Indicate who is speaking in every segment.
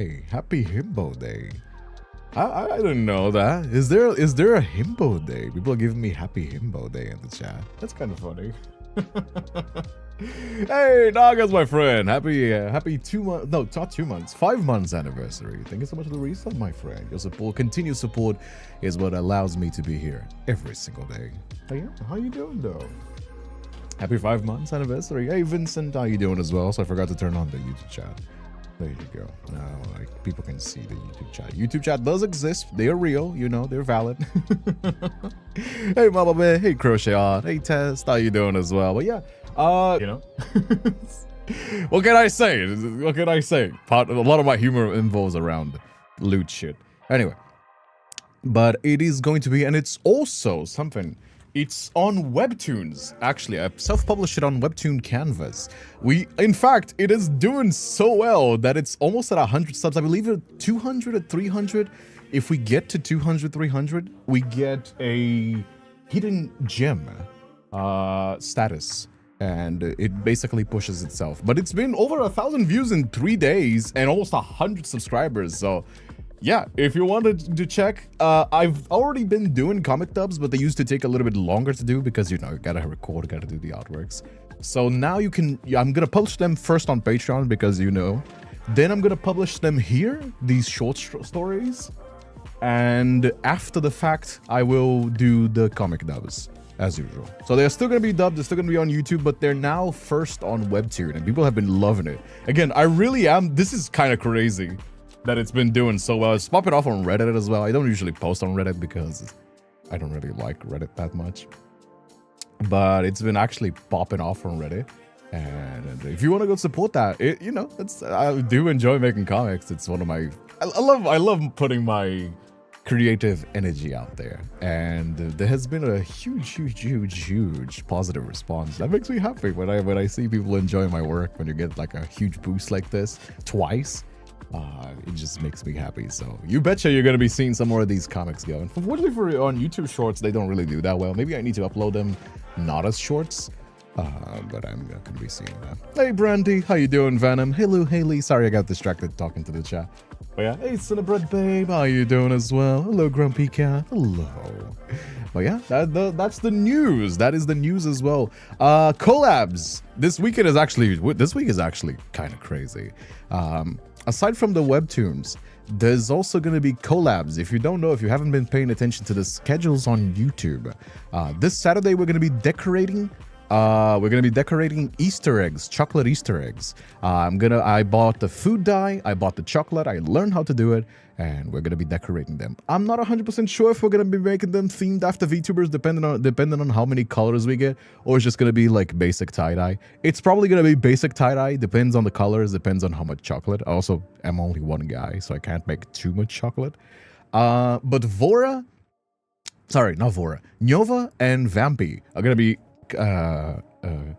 Speaker 1: Hey, happy Himbo Day. I didn't know that. Is there a Himbo Day? People are giving me happy Himbo Day in the chat. That's kind of funny. Hey, Nagas, my friend. Happy 2 months. No, not 2 months. 5 months anniversary. Thank you so much for the resub, my friend. Your support, continued support, is what allows me to be here every single day. Hey, yeah, how you doing though? Happy 5 months anniversary. Hey, Vincent, how you doing as well? So I forgot to turn on the YouTube chat. There you go. Now, like, people can see the YouTube chat. YouTube chat does exist. They are real. You know, they're valid. Hey, Mama Bear. Hey, Crochet On. Hey, Test. How you doing as well? But yeah, you know. What can I say? What can I say? A lot of my humor involves around loot shit. Anyway. But it is going to be, and it's also something. It's on Webtoons, actually. I self-published it on Webtoon Canvas. In fact, it is doing so well that it's almost at 100 subs. I believe at 200 or 300. If we get to 200, 300, we get a hidden gem status. And it basically pushes itself. But it's been over 1,000 views in 3 days and almost 100 subscribers. So yeah, if you wanted to check, I've already been doing comic dubs, but they used to take a little bit longer to do because, you know, you gotta record, gotta do the artworks. So now you can, I'm gonna publish them first on Patreon because, you know, then I'm gonna publish them here, these short stories. And after the fact, I will do the comic dubs as usual. So they're still gonna be dubbed, they're still gonna be on YouTube, but they're now first on Webtoon and people have been loving it. Again, I really am, this is kind of crazy that it's been doing so well. It's popping off on Reddit as well. I don't usually post on Reddit because I don't really like Reddit that much. But it's been actually popping off on Reddit. And if you want to go support that, you know, I do enjoy making comics. It's one of my, I love putting my creative energy out there. And there has been a huge positive response. That makes me happy when I see people enjoy my work, when you get like a huge boost like this twice. It just makes me happy. So you betcha you're gonna be seeing some more of these comics going. Unfortunately, on YouTube Shorts, they don't really do that well. Maybe I need to upload them not as shorts. But I'm gonna be seeing that. Hey Brandy, how you doing, Venom? Hello Haley. Sorry I got distracted talking to the chat. But yeah, hey Cinnabread Babe, how you doing as well? Hello Grumpy Cat. Hello. But yeah, that's the news. That is the news as well. Collabs. This week is actually kind of crazy. Aside from the webtoons, there's also going to be collabs. If you don't know, if you haven't been paying attention to the schedules on YouTube, this Saturday we're going to be decorating. Easter eggs, chocolate Easter eggs. I bought the food dye, I bought the chocolate, I learned how to do it, and we're gonna be decorating them. I'm not 100% sure if we're gonna be making them themed after VTubers, depending on how many colors we get, or it's just gonna be like basic tie-dye. It's probably gonna be basic tie-dye, depends on the colors, depends on how much chocolate. I also am only one guy, so I can't make too much chocolate. But Nova and Vampy are gonna be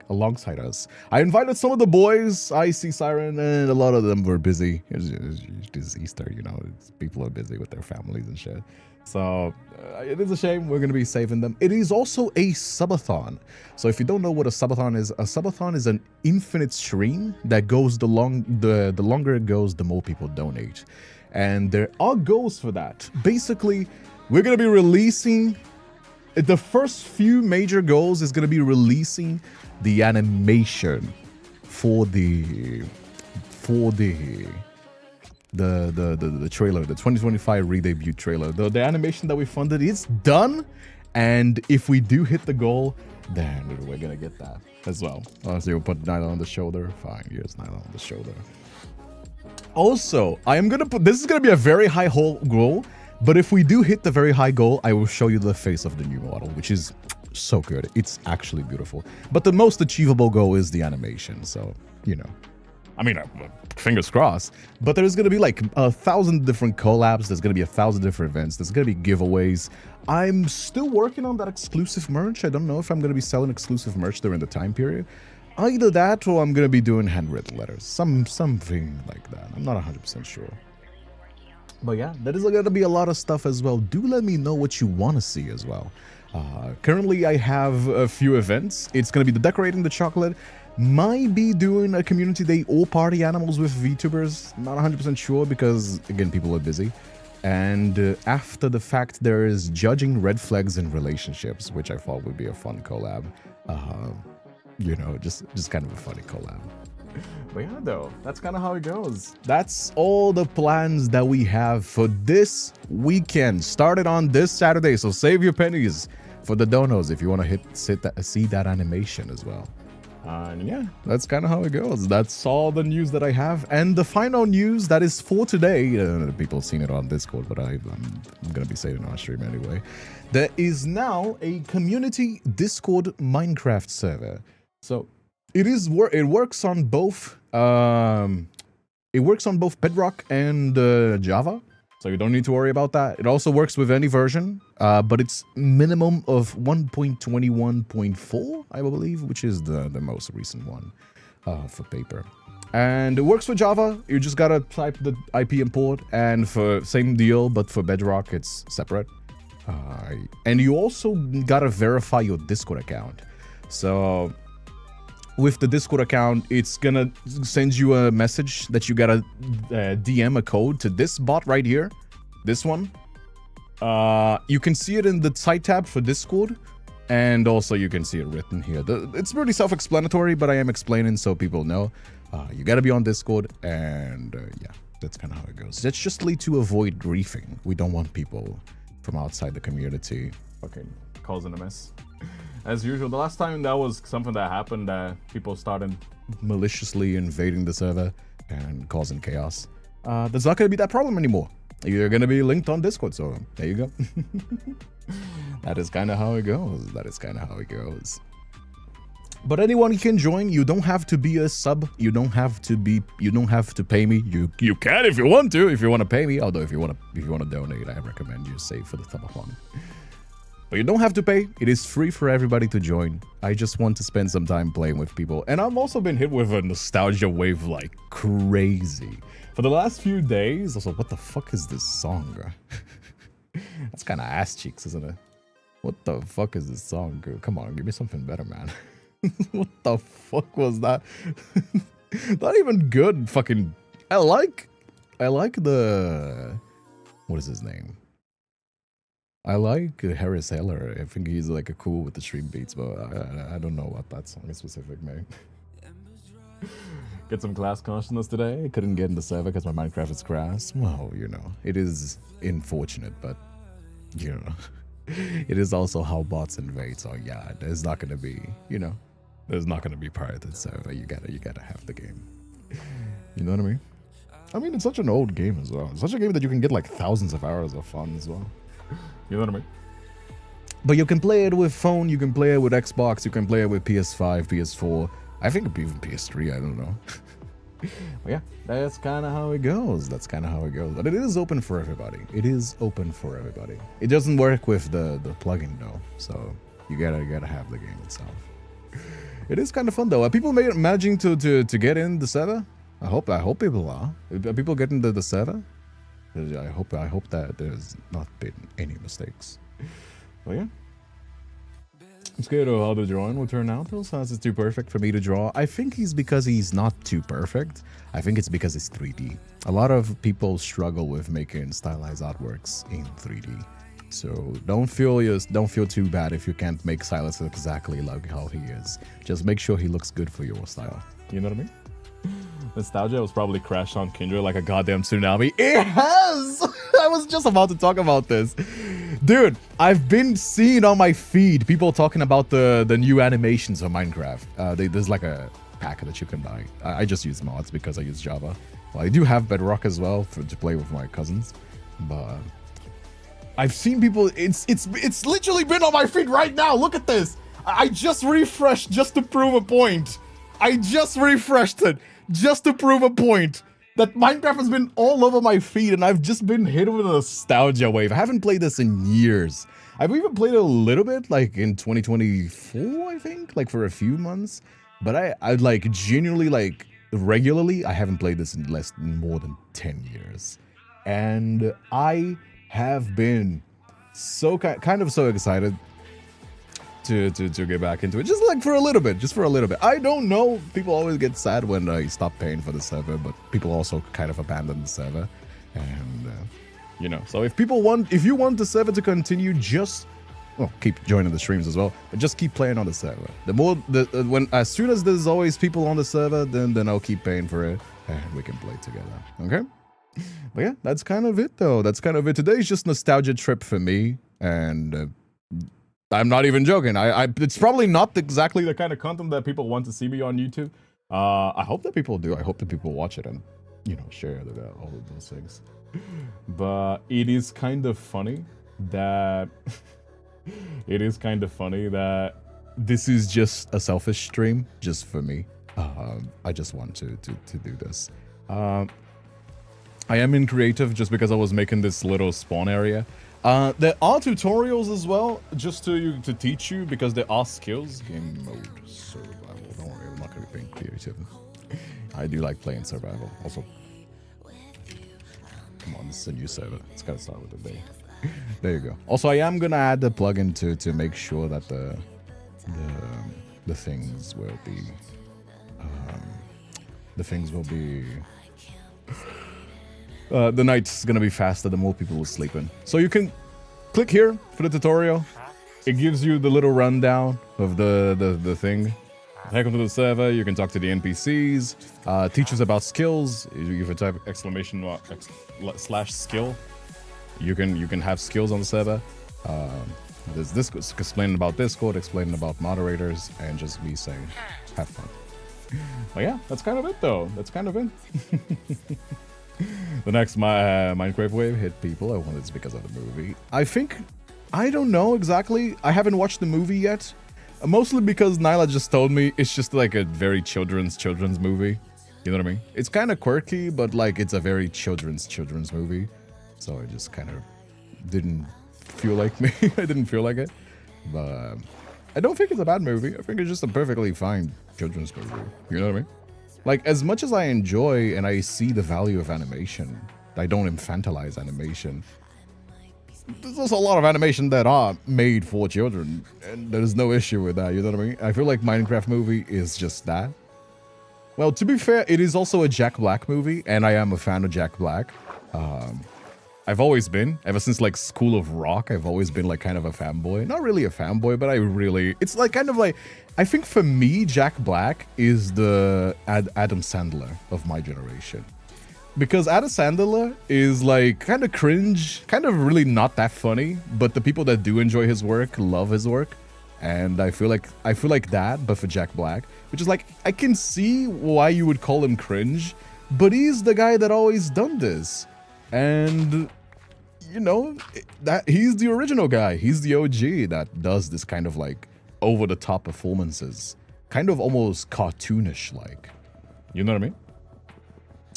Speaker 1: alongside us. I invited some of the boys. I see Siren, and a lot of them were busy. It's Easter, you know. People are busy with their families and shit. So it is a shame. We're gonna be saving them. It is also a subathon. So if you don't know what a subathon is an infinite stream that goes the longer it goes, the more people donate. And there are goals for that. Basically, we're gonna be releasing. The first few major goals is going to be releasing the animation for the trailer, the 2025 re-debut trailer. The animation that we funded is done, and if we do hit the goal, then we're going to get that as well. So you'll put Nyla on the shoulder. Fine, yes, Nyla on the shoulder. Also, this is going to be a very high goal. But if we do hit the very high goal, I will show you the face of the new model, which is so good. It's actually beautiful. But the most achievable goal is the animation. So, you know, I mean, fingers crossed. But there's going to be like 1,000 different collabs. There's going to be 1,000 different events. There's going to be giveaways. I'm still working on that exclusive merch. I don't know if I'm going to be selling exclusive merch during the time period. Either that or I'm going to be doing handwritten letters. Something like that. I'm not 100% sure. But yeah, there is going to be a lot of stuff as well. Do let me know what you want to see as well. Currently, I have a few events. It's going to be the decorating the chocolate. Might be doing a community day or party animals with VTubers. Not 100% sure because, again, people are busy. And after the fact, there is judging red flags in relationships, which I thought would be a fun collab. You know, just kind of a funny collab. But yeah, though, that's kind of how it goes. That's all the plans that we have for this weekend. Started on this Saturday, so save your pennies for the donos if you want to see that animation as well. And yeah, that's kind of how it goes. That's all the news that I have. And the final news that is for today, people have seen it on Discord, but I'm going to be saying it on stream anyway. There is now a community Discord Minecraft server. So it works on both Bedrock and Java. So you don't need to worry about that. It also works with any version, but it's minimum of 1.21.4, I believe, which is the most recent one for paper. And it works for Java. You just gotta type the IP import, and for same deal, but for Bedrock, it's separate. And you also gotta verify your Discord account. So with the Discord account, it's gonna send you a message that you gotta DM a code to this bot right here, this one. You can see it in the site tab for Discord, and also you can see it written here. It's pretty self-explanatory, but I am explaining so people know. You gotta be on Discord, and yeah, that's kind of how it goes. That's just to avoid griefing. We don't want people from outside the community fucking causing a mess. As usual, the last time that was something that happened, people started maliciously invading the server and causing chaos. There's not going to be that problem anymore. You're going to be linked on Discord, so there you go. That is kind of how it goes. That is kind of how it goes. But anyone can join. You don't have to be a sub. You don't have to pay me. You can if you want to. If you want to pay me, although if you want to donate, I recommend you save for the top one. But you don't have to pay. It is free for everybody to join. I just want to spend some time playing with people. And I've also been hit with a nostalgia wave like crazy. For the last few days, also, what the fuck is this song? That's kind of ass cheeks, isn't it? What the fuck is this song? Come on, give me something better, man. What the fuck was that? Not even good fucking... I like the... What is his name? I like Harris Heller. I think he's like a cool with the stream beats, but I don't know what that song is specific, man. Get some class consciousness today. I couldn't get in the server because my Minecraft is crashed. Well, you know, it is unfortunate, but you know, it is also how bots invade. So yeah, there's not gonna be, you know, there's not gonna be pirated server. You gotta have the game. You know what I mean? I mean, it's such an old game as well. It's such a game that you can get like thousands of hours of fun as well. You know what I mean? But you can play it with phone, you can play it with Xbox, you can play it with PS5, PS4. I think even PS3, I don't know. But yeah, that's kind of how it goes. That's kind of how it goes. But it is open for everybody. It is open for everybody. It doesn't work with the plugin though, so you gotta have the game itself. It is kind of fun though. Are people managing to get in the server? I hope people are. Are people getting the server? I hope that there's not been any mistakes. Well, yeah. I'm scared of how the drawing will turn out. Since it's too perfect for me to draw. I think because he's not too perfect. I think it's because it's 3D. A lot of people struggle with making stylized artworks in 3D. So don't feel too bad if you can't make Silas exactly like how he is. Just make sure he looks good for your style. You know what I mean? Nostalgia was probably crashed on Kindred like a goddamn tsunami. It has! I was just about to talk about this. Dude, I've been seeing on my feed people talking about the new animations of Minecraft. There's like a pack that you can buy. I just use mods because I use Java. Well, I do have Bedrock as well to play with my cousins. But I've seen people... It's literally been on my feed right now. Look at this. I just refreshed just to prove a point. I just refreshed it. Just to prove a point that Minecraft has been all over my feed and I've just been hit with a nostalgia wave. I haven't played this in years. I've even played it a little bit like in 2024, I think, like for a few months. But I like genuinely like regularly, I haven't played this in more than 10 years. And I have been so kind of so excited. to get back into it, just like for a little bit, I don't know, people always get sad when I stop paying for the server, but people also kind of abandon the server, and you know, so if you want the server to continue, just keep joining the streams as well, but just keep playing on the server. As soon as there's always people on the server, then I'll keep paying for it and we can play together. Okay, but yeah, that's kind of it though. Today's just nostalgia trip for me, and I'm not even joking. It's probably not exactly the kind of content that people want to see me on YouTube. I hope that people do. I hope that people watch it and, you know, share all of those things. But it is kind of funny that this is just a selfish stream just for me. I just want to do this. I am in creative just because I was making this little spawn area. There are tutorials as well, just to teach you, because there are skills. Game mode survival. Don't worry, I'm not gonna be playing creative. I do like playing survival. Also, come on, this is a new server. It's gotta start with a day. There you go. Also, I am gonna add the plugin to make sure that the things will be the night's gonna be faster the more people will sleep in. So you can click here for the tutorial. It gives you the little rundown of the thing. Head onto the server, you can talk to the NPCs, teaches about skills. If you type exclamation mark slash skill, you can have skills on the server. There's this explaining about Discord, explaining about moderators, and just me saying, have fun. But yeah, that's kind of it though. That's kind of it. The next Minecraft wave hit people. I wonder it's because of the movie. I don't know exactly. I haven't watched the movie yet. Mostly because Nyla just told me it's just like a very children's movie. You know what I mean? It's kind of quirky, but like it's a very children's movie. So I just kind of didn't feel like me. I didn't feel like it. But I don't think it's a bad movie. I think it's just a perfectly fine children's movie. You know what I mean? Like, as much as I enjoy and I see the value of animation, I don't infantilize animation. There's also a lot of animation that are made for children, and there's no issue with that, you know what I mean? I feel like Minecraft movie is just that. Well, to be fair, it is also a Jack Black movie, and I am a fan of Jack Black. I've always been, ever since like School of Rock, I've always been like kind of a fanboy. Not really a fanboy, but it's like kind of like, I think for me, Jack Black is the Adam Sandler of my generation. Because Adam Sandler is like kind of cringe, kind of really not that funny, but the people that do enjoy his work love his work. And I feel like that, but for Jack Black, which is like, I can see why you would call him cringe, but he's the guy that always done this. And, you know, that he's the original guy. He's the OG that does this kind of like over-the-top performances. Kind of almost cartoonish like. You know what I mean?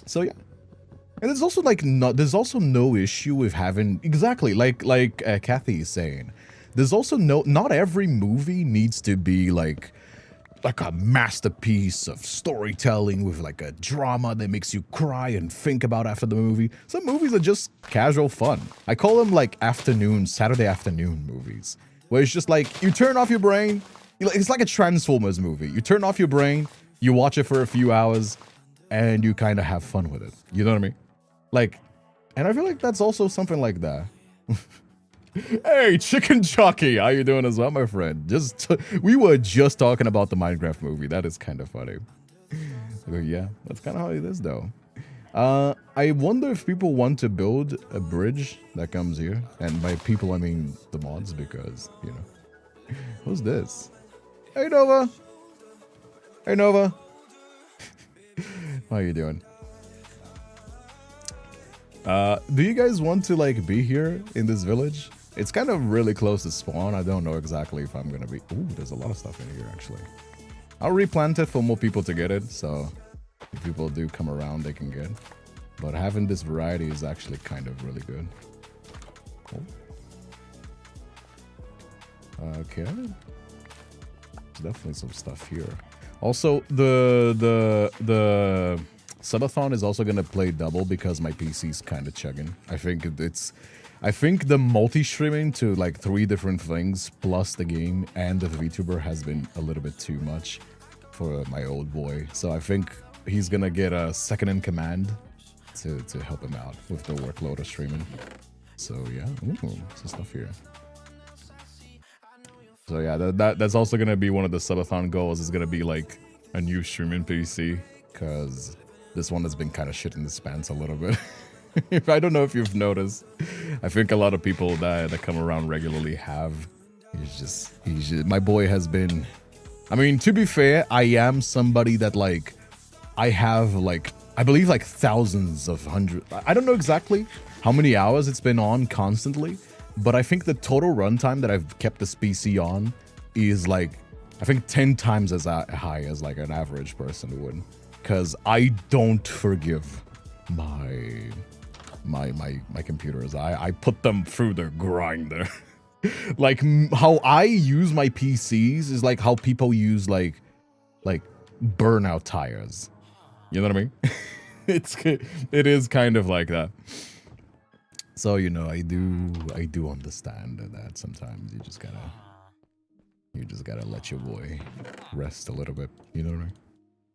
Speaker 1: So yeah. And there's also like there's also no issue with having, exactly, like Kathy is saying. There's also not every movie needs to be like a masterpiece of storytelling with like a drama that makes you cry and think about after the movie. Some movies are just casual fun. I call them like Saturday afternoon movies, where it's just like you turn off your brain. It's like a Transformers movie. You turn off your brain, you watch it for a few hours, and you kind of have fun with it. You know what I mean? Like, and I feel like that's also something like that. Hey, Chicken Jockey, how you doing as well, my friend? We were just talking about the Minecraft movie. That is kind of funny. But yeah, that's kind of how it is, though. I wonder if people want to build a bridge that comes here, and by people I mean the mods, because you know, who's this? Hey Nova. Hey Nova. How you doing? Do you guys want to like be here in this village? It's kind of really close to spawn. I don't know exactly if I'm gonna be. Ooh, there's a lot of stuff in here actually. I'll replant it for more people to get it, so if people do come around, they can get it. But having this variety is actually kind of really good. Cool. Okay. There's definitely some stuff here. Also, the Subathon is also gonna play double because my PC's kind of chugging. I think the multi-streaming to like 3 different things plus the game and the VTuber has been a little bit too much for my old boy. So I think he's gonna get a second in command to help him out with the workload of streaming. So yeah, ooh, some stuff here. So yeah, that's also gonna be one of the subathon goals. Is gonna be like a new streaming PC, because this one has been kind of shit in the pants a little bit. I don't know if you've noticed. I think a lot of people that come around regularly have. He's just my boy has been. I mean, to be fair, I am somebody that like I have like I believe like thousands of hundreds. I don't know exactly how many hours it's been on constantly, but I think the total runtime that I've kept this PC on is like, I think 10 times as high as like an average person would. Because I don't forgive my computers. I put them through the grinder. Like how I use my PCs is like how people use like burnout tires. You know what I mean? It is kind of like that. So, you know, I do understand that sometimes you just gotta let your boy rest a little bit. You know what I mean?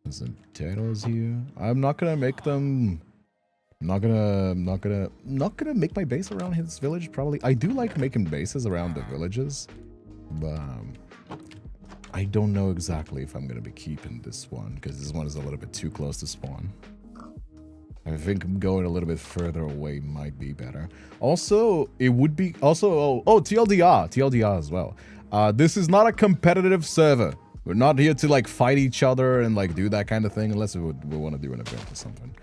Speaker 1: There's some potatoes here. I'm not gonna make them. I'm not gonna make my base around his village. Probably. I do like making bases around the villages, but I don't know exactly if I'm gonna be keeping this one because this one is a little bit too close to spawn. I think going a little bit further away might be better. Also, it would be also TLDR as well. This is not a competitive server. We're not here to like fight each other and like do that kind of thing unless we want to do an event or something.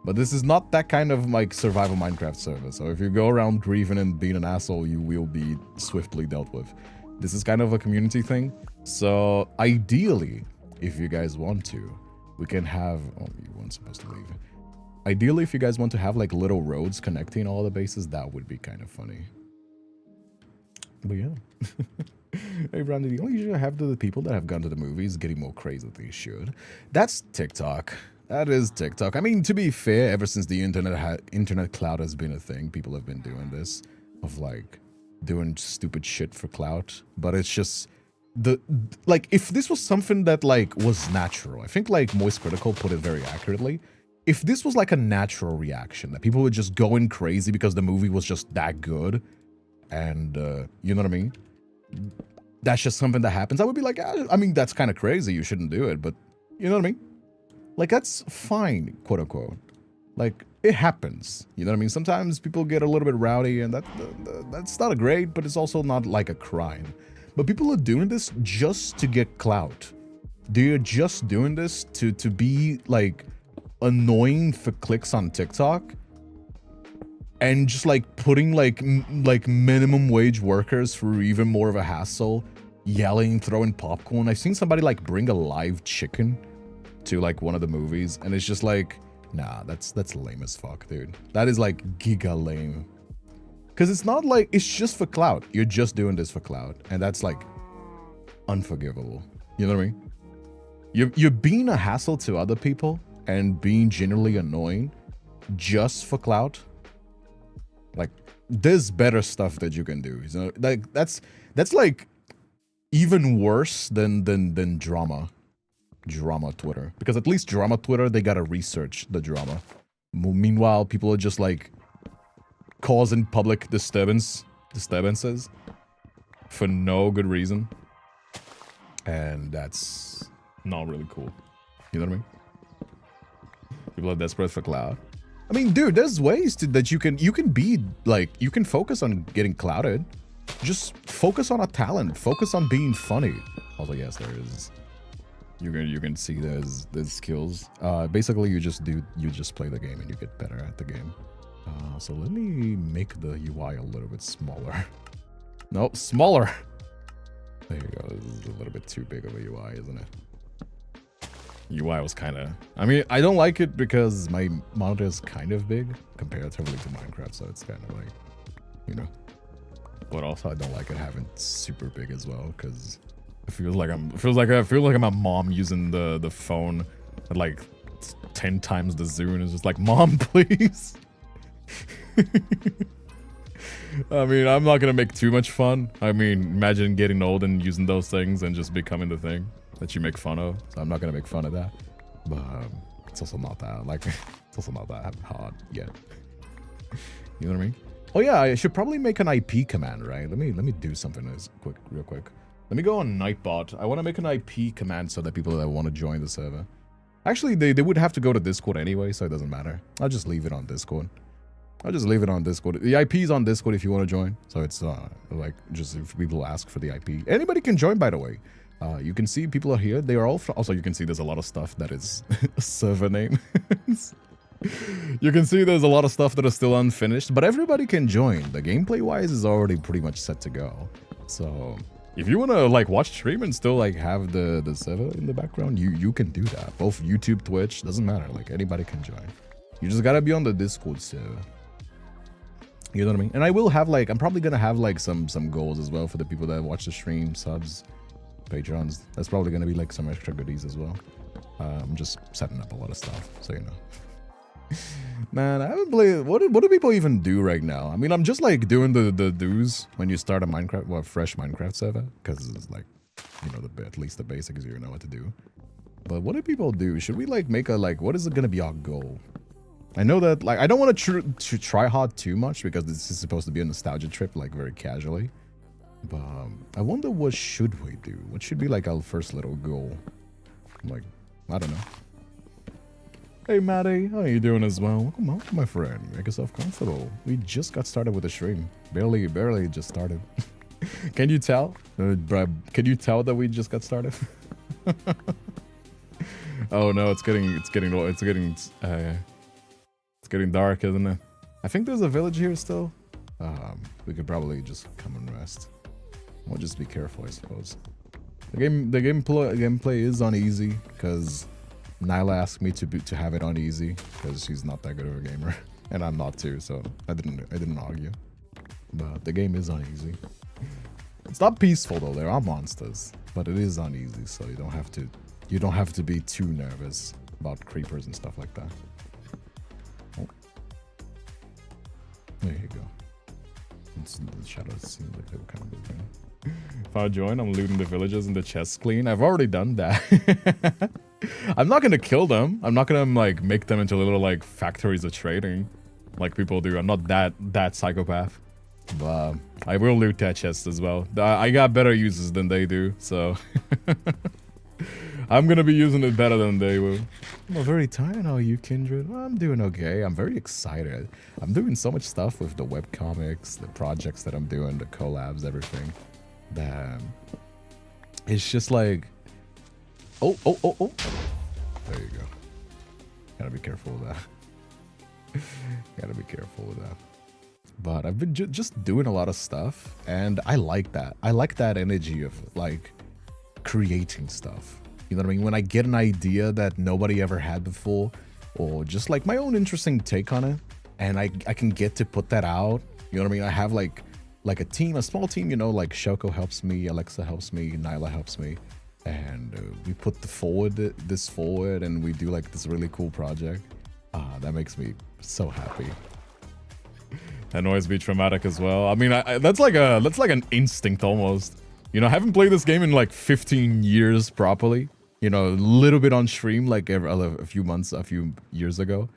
Speaker 1: But this is not that kind of like survival Minecraft server. So if you go around grieving and being an asshole, you will be swiftly dealt with. This is kind of a community thing. So ideally, if you guys want to, we can have. Oh, you weren't supposed to leave. Ideally, if you guys want to have like little roads connecting all the bases, that would be kind of funny. But yeah. Hey, Brandon, you only usually have the people that have gone to the movies getting more crazy than they should. That's TikTok. That is TikTok. I mean, to be fair, ever since the internet cloud has been a thing, people have been doing this of like doing stupid shit for clout. But it's just like if this was something that like was natural, I think like Moist Critical put it very accurately. If this was like a natural reaction that people were just going crazy because the movie was just that good, and you know what I mean? That's just something that happens. I would be like, I mean, that's kind of crazy. You shouldn't do it, but you know what I mean? Like, that's fine, quote unquote. Like, it happens. You know what I mean? Sometimes people get a little bit rowdy, and that's not a great, but it's also not like a crime. But people are doing this just to get clout. They're just doing this to be like annoying for clicks on TikTok, and just like putting like minimum wage workers through even more of a hassle, yelling, throwing popcorn. I've seen somebody like bring a live chicken to like one of the movies, and it's just like, nah, that's lame as fuck, dude. That is like giga lame. Because it's not like, it's just for clout. You're just doing this for clout, and that's like unforgivable. You know what I mean? You're being a hassle to other people and being generally annoying just for clout. Like, there's better stuff that you can do. You know, like that's like even worse than drama Twitter, because at least drama Twitter, they gotta research the drama. Meanwhile, people are just like causing public disturbances for no good reason, and that's not really cool. You know what I mean? People are desperate for clout. I mean, dude, there's ways that you can be like, you can focus on getting clouded. Just focus on a talent. Focus on being funny. Also, yes, there is. You can see there's skills. Basically, you just play the game and you get better at the game. So let me make the UI a little bit smaller. No, smaller. There you go. This is a little bit too big of a UI, isn't it? UI was kind of... I mean, I don't like it because my monitor is kind of big comparatively to Minecraft, so it's kind of like, you know. But also, I don't like it having super big as well, because it feels like I'm a mom using the phone at like 10 times the Zune. It's just like, Mom, please. I mean, I'm not gonna make too much fun. I mean, imagine getting old and using those things and just becoming the thing that you make fun of. So I'm not gonna make fun of that. But it's also not that, like, it's also not that hard yet. You know what I mean? Oh yeah, I should probably make an IP command, right? Let me do something real quick. Let me go on Nightbot. I want to make an IP command so that people that want to join the server. Actually, they would have to go to Discord anyway, so it doesn't matter. I'll just leave it on Discord. I'll just leave it on Discord. The IP is on Discord if you want to join. So it's like just if people ask for the IP. Anybody can join, by the way. You can see people are here. They are all also you can see there's a lot of stuff that is server name. You can see there's a lot of stuff that is still unfinished, but everybody can join. The gameplay wise is already pretty much set to go. So if you want to like watch stream and still like have the server in the background, you can do that. Both YouTube, Twitch, doesn't matter. Like anybody can join. You just gotta be on the Discord server. You know what I mean? And I will have like, I'm probably gonna have like some goals as well for the people that watch the stream, subs, patrons. That's probably gonna be like some extra goodies as well. I'm just setting up a lot of stuff, so you know. Man, I haven't played. What do people even do right now? I mean, I'm just like doing the do's when you start a Minecraft, well, fresh Minecraft server, because it's like, you know, at least the basics, you know what to do. But what do people do? Should we like make a like? What is it gonna be our goal? I know that like I don't want to try hard too much because this is supposed to be a nostalgia trip, like very casually. But I wonder what should we do? What should be like our first little goal? Like, I don't know. Hey Maddie, how are you doing as well? Welcome, my friend. Make yourself comfortable. We just got started with the stream. Barely just started. Can you tell? Can you tell that we just got started? Oh no, it's getting dark, isn't it? I think there's a village here still. We could probably just come and rest. We'll just be careful, I suppose. The gameplay is on easy because Nyla asked me to have it on easy because she's not that good of a gamer, and I'm not too, so I didn't argue. But the game is on easy. It's not peaceful though. There are monsters, but it is on easy, so you don't have to be too nervous about creepers and stuff like that. Oh. There you go. The shadows seem like they were kind of moving. If I join, I'm looting the villagers and the chests clean. I've already done that. I'm not gonna kill them. I'm not gonna like make them into little like factories of trading like people do. I'm not that psychopath. But I will loot that chest as well. I got better uses than they do, so I'm gonna be using it better than they will. I'm very tired. How are you, Kindred? Well, I'm doing okay. I'm very excited. I'm doing so much stuff with the webcomics, the projects that I'm doing, the collabs, everything. That it's just like, oh. There you go. Gotta be careful with that. Gotta be careful with that. But I've been just doing a lot of stuff, and I like that. I like that energy of like creating stuff. You know what I mean? When I get an idea that nobody ever had before, or just like my own interesting take on it, and I can get to put that out. You know what I mean? I have like a team, a small team, you know, like Shoko helps me, Alexa helps me, Nyla helps me, and we put this forward, and we do like this really cool project. That makes me so happy. That noise be traumatic as well. I mean, that's like an instinct almost. You know, I haven't played this game in like 15 years properly. You know, a little bit on stream, like a few years ago.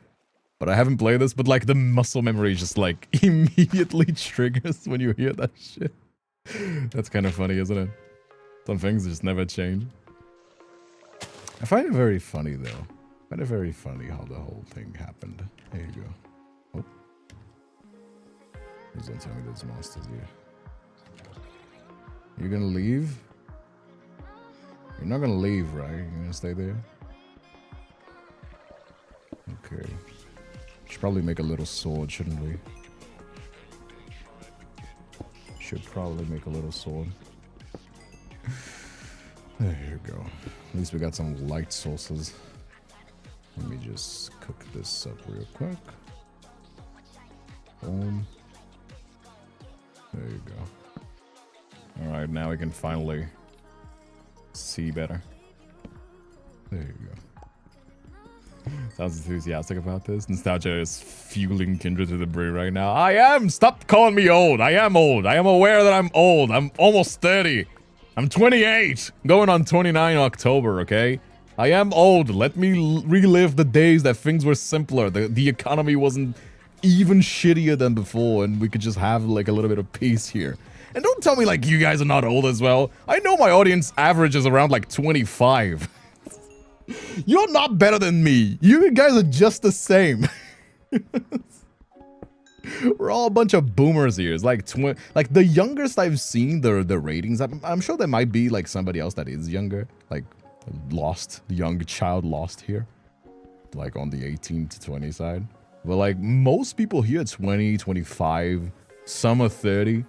Speaker 1: But I haven't played this, but like the muscle memory just like immediately triggers when you hear that shit. That's kind of funny, isn't it? Some things just never change. I find it very funny though. I find it very funny how the whole thing happened. There you go. Oh. Please don't tell me there's monsters here. You're gonna leave? You're not gonna leave, right? You're gonna stay there? Okay. Should probably make a little sword, shouldn't we? Should probably make a little sword. There you go. At least we got some light sources. Let me just cook this up real quick. Boom. There you go. Alright, now we can finally see better. There you go. Sounds enthusiastic about this. Nostalgia is fueling Kindred to the brim right now. I am! Stop calling me old. I am old. I am aware that I'm old. I'm almost 30. I'm 28. Going on 29 October, okay? I am old. Let me relive the days that things were simpler. The economy wasn't even shittier than before, and we could just have like a little bit of peace here. And don't tell me like you guys are not old as well. I know my audience average is around like 25. You're not better than me. You guys are just the same. We're all a bunch of boomers here. It's like the youngest I've seen the ratings. I'm sure there might be like somebody else that is younger, like Lost, the young child Lost here, like on the 18 to 20 side. But like most people here, 20, 25, some are 30.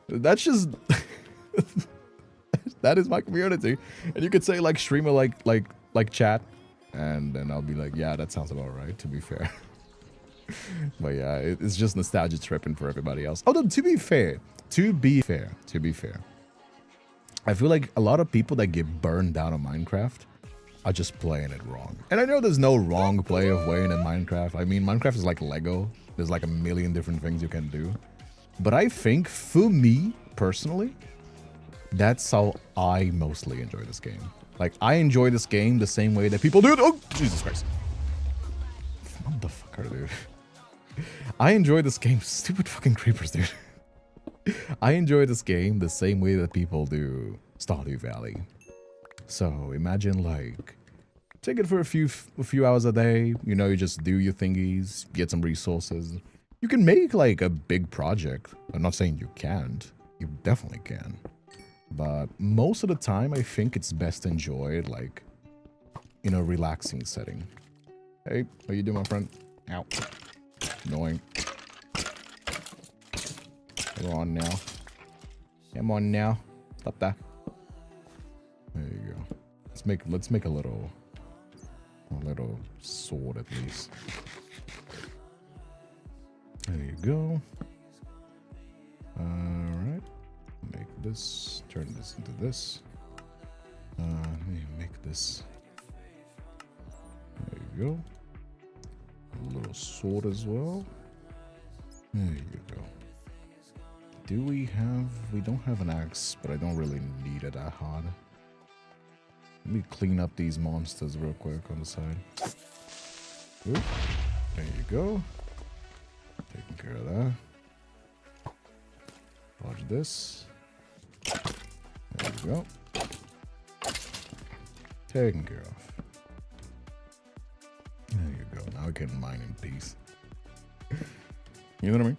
Speaker 1: That's just that is my community. And you could say like streamer like chat, and then I'll be like, yeah, that sounds about right, to be fair. But yeah, it's just nostalgia tripping for everybody else. Although to be fair, I feel like a lot of people that get burned down on Minecraft are just playing it wrong. And I know there's no wrong play of way in Minecraft. I mean, Minecraft is like Lego. There's like a million different things you can do. But I think for me personally, that's how I mostly enjoy this game. Like, I enjoy this game the same way that people do. Oh, Jesus Christ. Motherfucker, dude. I enjoy this game. Stupid fucking creepers, dude. I enjoy this game the same way that people do Stardew Valley. So imagine like, take it for a few hours a day. You know, you just do your thingies, get some resources. You can make like a big project. I'm not saying you can't. You definitely can. But most of the time, I think it's best enjoyed like in a relaxing setting. Hey, how you doing, my friend? Ow. Annoying. Come on now. Come on now. Stop that. There you go. Let's make a little sword at least. There you go. Alright. Make this, turn this into this. Let me make this. There you go. A little sword as well. There you go. We don't have an axe, but I don't really need it that hard. Let me clean up these monsters real quick on the side. Oop. There you go. Taking care of that. Watch this. There you go. Taken care of. There you go. Now I can mine in peace. You know what I mean?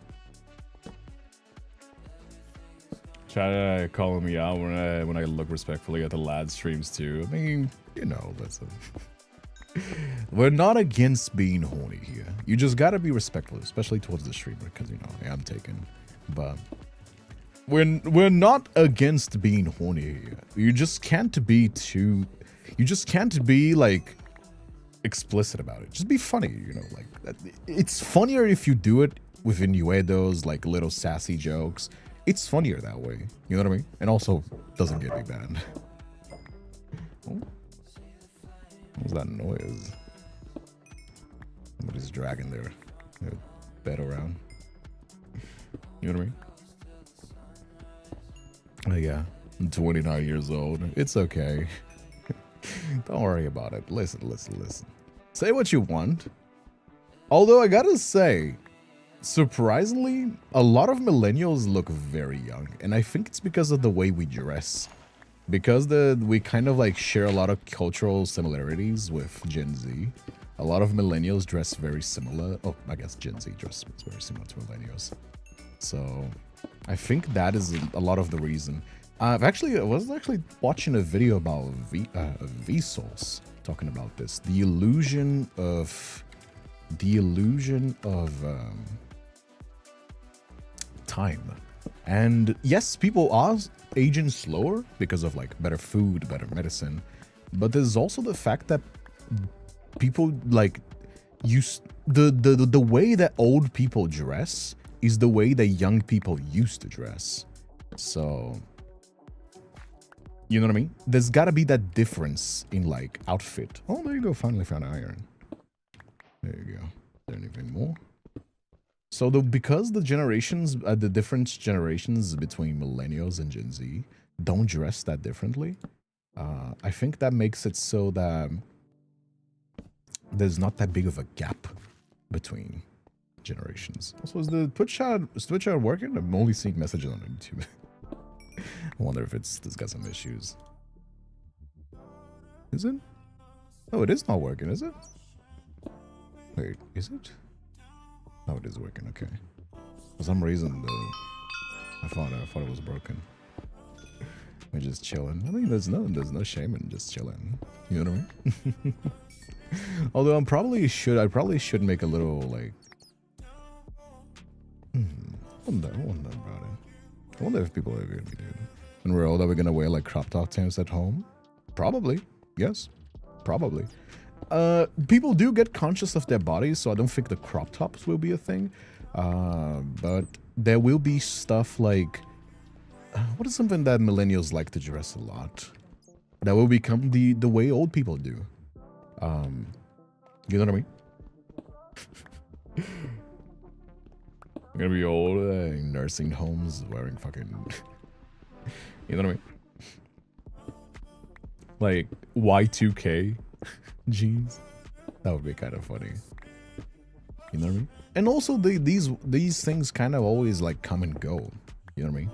Speaker 1: Chat calling me out when I look respectfully at the lad streams too. I mean, you know, listen. We're not against being horny here. You just gotta be respectful, especially towards the streamer, because you know I am taken. But we're not against being horny here. You just can't be like explicit about it. Just be funny, you know, like it's funnier if you do it with innuendos, like little sassy jokes. It's funnier that way. You know what I mean? And also doesn't get me banned. Oh. What's that noise? Somebody's dragging their bed around. You know what I mean? Oh yeah. I'm 29 years old. It's okay. Don't worry about it. Listen. Say what you want. Although I gotta say, surprisingly, a lot of millennials look very young, and I think it's because of the way we dress. Because we kind of like share a lot of cultural similarities with Gen Z. A lot of millennials dress very similar. Oh, I guess Gen Z dress is very similar to millennials. So I think that is a lot of the reason. I was actually watching a video about Vsauce talking about this. The illusion of time. And yes, people are aging slower because of like better food, better medicine, but there's also the fact that people like use the way that old people dress is the way that young people used to dress. So you know what I mean? There's got to be that difference in like outfit. Oh, there you go, finally found iron. There you go. Is there anything more? So because the generations, the different generations between millennials and Gen Z don't dress that differently, I think that makes it so that there's not that big of a gap between generations. Also, is Twitch chat working? I'm only seeing messages on YouTube. I wonder if it's got some issues. Is it? Oh, it is not working, is it? Wait, is it? No, it is working. Okay. For some reason, I thought it was broken. We're just chilling. I mean, there's no shame in just chilling. You know what I mean? Although I probably should make a little like. I wonder about it. I wonder if people are gonna be doing. When we're older, we're gonna wear like crop top pants at home. Probably. Yes. Probably. People do get conscious of their bodies, so I don't think the crop tops will be a thing. But there will be stuff like, what is something that millennials like to dress a lot? That will become the way old people do. You know what I mean? I'm gonna be old in nursing homes wearing fucking, you know what I mean? Like Y2K jeans. That would be kind of funny. You know what I mean? And also these things kind of always like come and go. You know what I mean?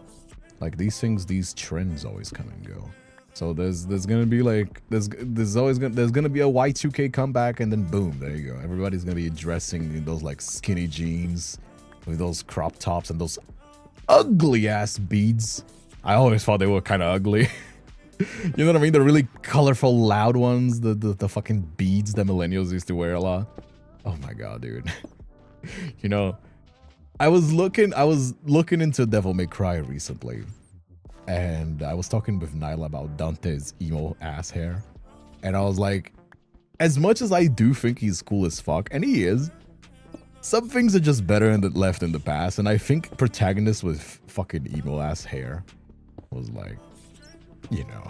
Speaker 1: Like these trends always come and go. So there's gonna be like there's gonna be a Y2K comeback, and then boom, there you go. Everybody's gonna be dressing in those like skinny jeans with those crop tops and those ugly ass beads. I always thought they were kind of ugly. You know what I mean? The really colorful, loud ones, the fucking beads that millennials used to wear a lot. Oh my god, dude. You know, I was looking into Devil May Cry recently, and I was talking with Nyla about Dante's emo ass hair, and I was like, as much as I do think he's cool as fuck, and he is, some things are just better left in the past, and I think protagonist with fucking emo ass hair was like, you know,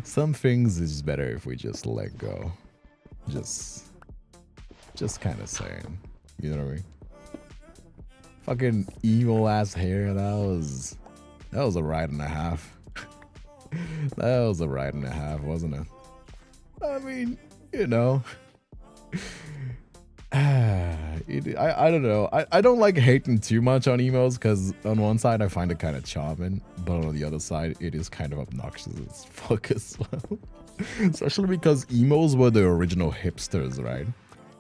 Speaker 1: some things is better if we just let go. Just kind of saying, you know what I mean? Fucking emo ass hair, that was a ride and a half. That was a ride and a half, wasn't it? I mean, you know. I don't know. I don't like hating too much on emos, because on one side I find it kind of charming, but on the other side it is kind of obnoxious as fuck as well. Especially because emos were the original hipsters, right?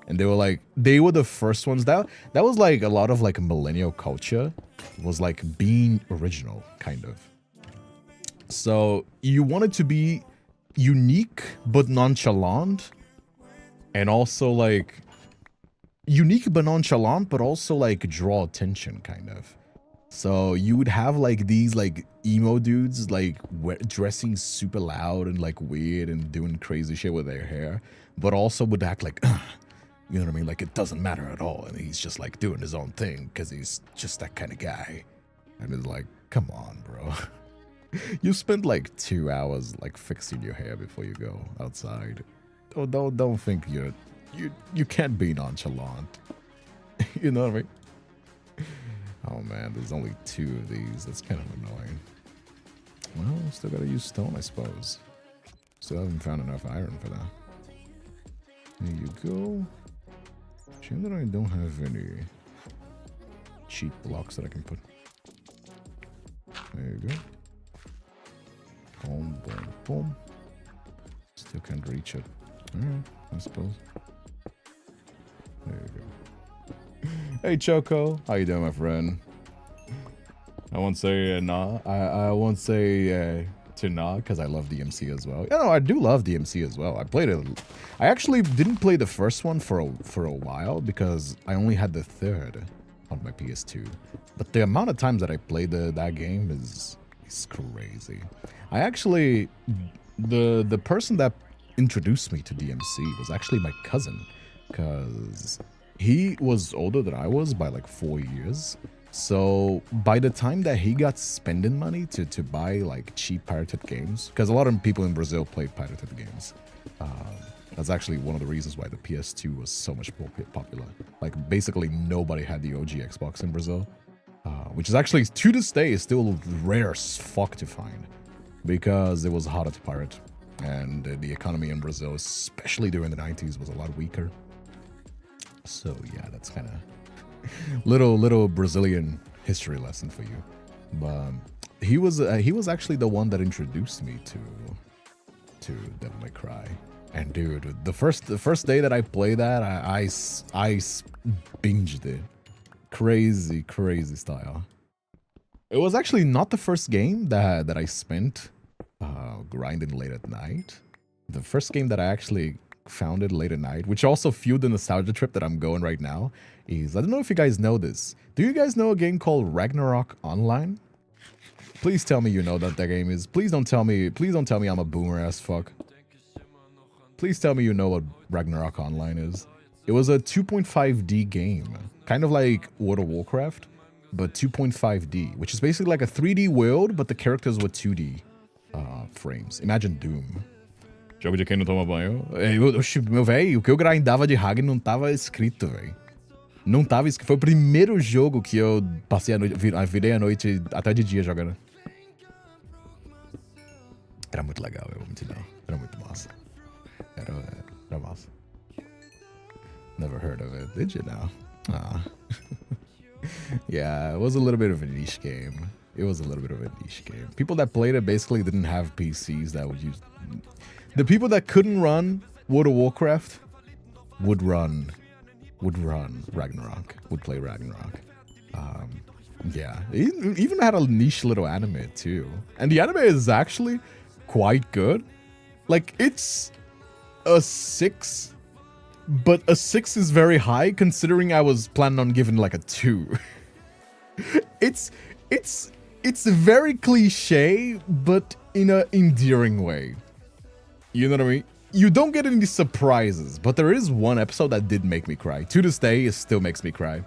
Speaker 1: And they were the first ones. That was like a lot of like millennial culture was like being original, kind of. So you wanted to be unique but nonchalant, and also like unique but nonchalant, but also like draw attention, kind of. So you would have like these like emo dudes like dressing super loud and like weird and doing crazy shit with their hair, but also would act like, you know what I mean? Like it doesn't matter at all, and he's just like doing his own thing because he's just that kind of guy. And it's like, come on, bro. You spent like 2 hours like fixing your hair before you go outside. Oh, don't think you can't be nonchalant. You know what I mean? Oh man, there's only 2 of these. That's kind of annoying. Well, still gotta use stone, I suppose. Still haven't found enough iron for that. There you go. Shame that I don't have any cheap blocks that I can put. There you go. Boom, boom, boom. Still can't reach it. Alright, I suppose. There you go. Hey Choco, how you doing, my friend? I won't say nah. I won't say to nah because I love DMC as well. Yeah, no, I do love DMC as well. I played it. I actually didn't play the first one for a while because I only had the 3rd on my PS2. But the amount of times that I played that game is crazy. I actually the person that introduced me to DMC was actually my cousin, because he was older than I was by like 4 years. So by the time that he got spending money to buy like cheap pirated games, because a lot of people in Brazil play pirated games, That's actually one of the reasons why the PS2 was so much more popular. Like, basically nobody had the OG Xbox in Brazil, which is actually, to this day, is still rare as fuck to find, because it was harder to pirate, and the economy in Brazil, especially during the 90s, was a lot weaker. So yeah, that's kind of little Brazilian history lesson for you. But he was actually the one that introduced me to Devil May Cry. And dude, the first day that I played that, I binged it. Crazy style. It was actually not the first game that I spent grinding late at night. The first game that I actually found it late at night, which also fueled the nostalgia trip that I'm going right now, is, I don't know if you guys know this. Do you guys know a game called Ragnarok Online? Please tell me you know that game is. Please don't tell me I'm a boomer as fuck. Please tell me you know what Ragnarok Online is. It was a 2.5D game, kind of like World of Warcraft, but 2.5D, which is basically like a 3D world, but the characters were 2D frames. Imagine Doom. Jogo de quem não toma banho. Meu velho, o que eu grindava de Hag não tava escrito, velho. Não tava escrito. Foi o primeiro jogo que eu passei a noite, virei a noite até de dia jogando. Era muito legal, eu vou mentir não. Era muito massa. Era massa. Never heard of it, did you now? Ah. Yeah, it was a little bit of a niche game. It was a little bit of a niche game. People that played it basically didn't have PCs that would use... The people that couldn't run World of Warcraft would run Ragnarok, would play Ragnarok. Yeah, it even had a niche little anime too. And the anime is actually quite good. Like, it's a 6, but a 6 is very high considering I was planning on giving like a 2. It's very cliche, but in an endearing way. You know what I mean? You don't get any surprises, but there is one episode that did make me cry. To this day, it still makes me cry.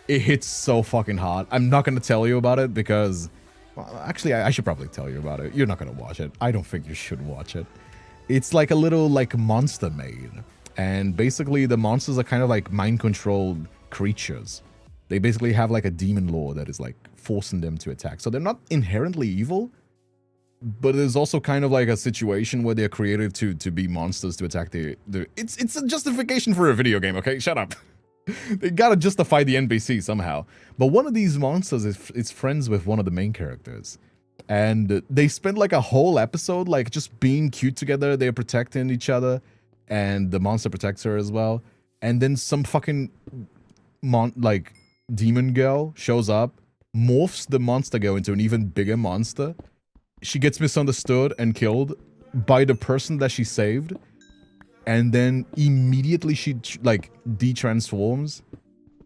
Speaker 1: It hits so fucking hard. I'm not going to tell you about it because... Well, actually, I should probably tell you about it. You're not going to watch it. I don't think you should watch it. It's like a little like monster made. And basically, the monsters are kind of like mind-controlled creatures. They basically have like a demon lord that is like forcing them to attack. So they're not inherently evil, but there's also kind of like a situation where they're created to be monsters to attack the it's a justification for a video game, okay? Shut up. They gotta justify the NPC somehow. But one of these monsters is friends with one of the main characters. And they spend like a whole episode like just being cute together. They're protecting each other. And the monster protects her as well. And then some fucking demon girl shows up, morphs the monster girl into an even bigger monster. She gets misunderstood and killed by the person that she saved, and then immediately she like de-transforms,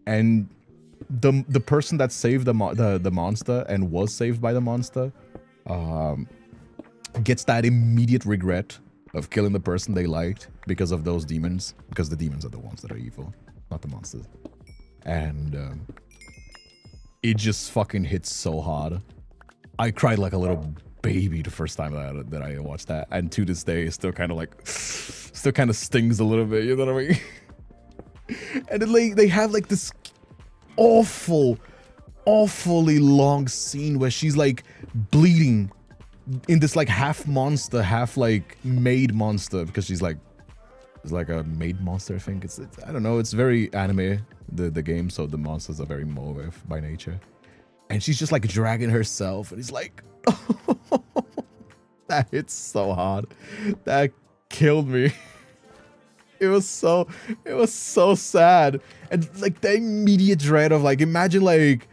Speaker 1: and the person that saved the monster and was saved by the monster gets that immediate regret of killing the person they liked because of those demons, because the demons are the ones that are evil, not the monsters. And it just fucking hits so hard. I cried like a little baby the first time that I watched that, and to this day, it still kind of stings a little bit. You know what I mean? And then they have like this awfully long scene where she's like bleeding in this like half monster, half like maid monster, because she's like, it's like a maid monster. I think it's I don't know. It's very anime, the game, so the monsters are very mauve by nature. And she's just like dragging herself, and it's like, that hits so hard. That killed me. It was so sad. And like the immediate dread of like, imagine like,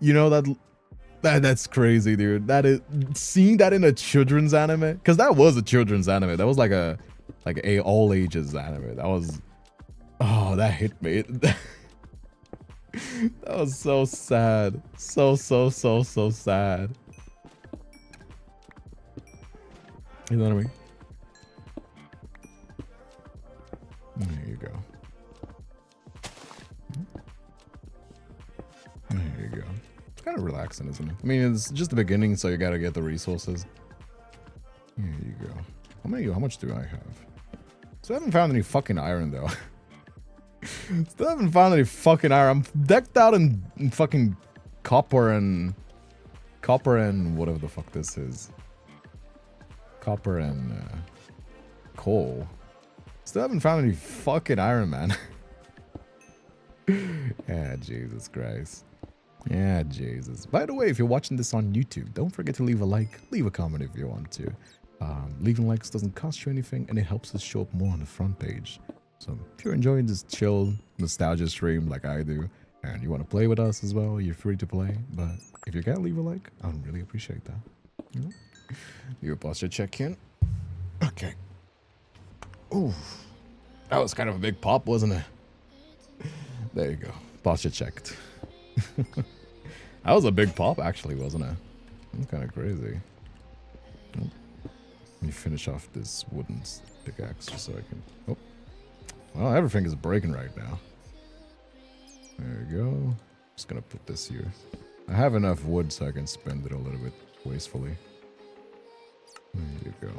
Speaker 1: you know, that's crazy, dude. That is, seeing that in a children's anime, because that was a children's anime. That was like a all ages anime. That was, oh, that hit me. That was so sad. So sad. You know what I mean? There you go. There you go. It's kind of relaxing, isn't it? I mean, it's just the beginning, so you gotta get the resources. Here you go. How much do I have? Still haven't found any fucking iron though. Still haven't found any fucking iron. I'm decked out in fucking copper and whatever the fuck this is. Copper and coal. Still haven't found any fucking iron, man. Yeah, Jesus Christ. Yeah, Jesus. By the way, if you're watching this on YouTube, don't forget to leave a like, leave a comment if you want to. Leaving likes doesn't cost you anything, and it helps us show up more on the front page. So if you're enjoying this chill nostalgia stream like I do, and you want to play with us as well, you're free to play. But if you can't leave a like, I'd really appreciate that. You know? You posture check-in. Okay. Ooh. That was kind of a big pop, wasn't it? There you go. Posture checked. That was a big pop, actually, wasn't it? That's kind of crazy. Oh. Let me finish off this wooden pickaxe just so I can... Oh. Well, everything is breaking right now. There we go. Just gonna put this here. I have enough wood so I can spend it a little bit wastefully. There you go.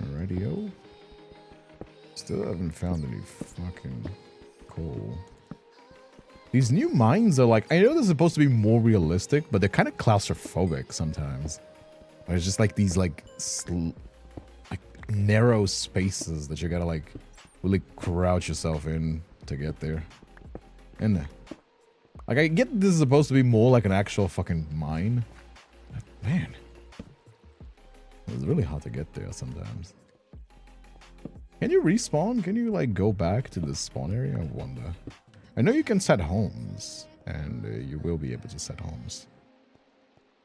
Speaker 1: Alrighty-o. Still haven't found any fucking coal. These new mines are like, I know they're supposed to be more realistic, but they're kind of claustrophobic sometimes. It's just like these like narrow spaces that you gotta like really crouch yourself in to get there. And like I get this is supposed to be more like an actual fucking mine. But man, it's really hard to get there sometimes. Can you respawn? Can you like go back to the spawn area? I wonder. I know you can set homes, and you will be able to set homes.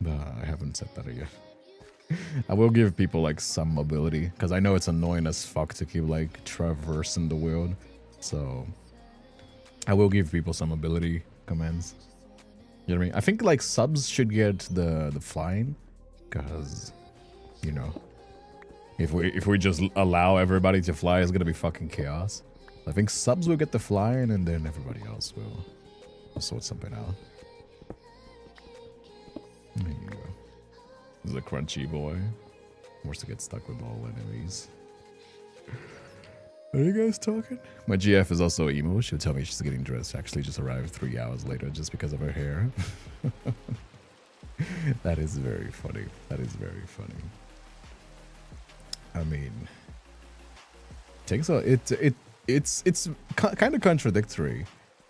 Speaker 1: But I haven't set that yet. I will give people like some mobility, because I know it's annoying as fuck to keep like traversing the world. So I will give people some mobility commands. You know what I mean? I think like subs should get the flying, because you know, if we just allow everybody to fly, it's gonna be fucking chaos. I think subs will get the flying, and then everybody else will sort something out. There you go. This is a crunchy boy. Wants to get stuck with all enemies. Are you guys talking? My GF is also emo. She'll tell me she's getting dressed. Actually just arrived 3 hours later just because of her hair. That is very funny. That is very funny. I mean, takes a it's kind of contradictory,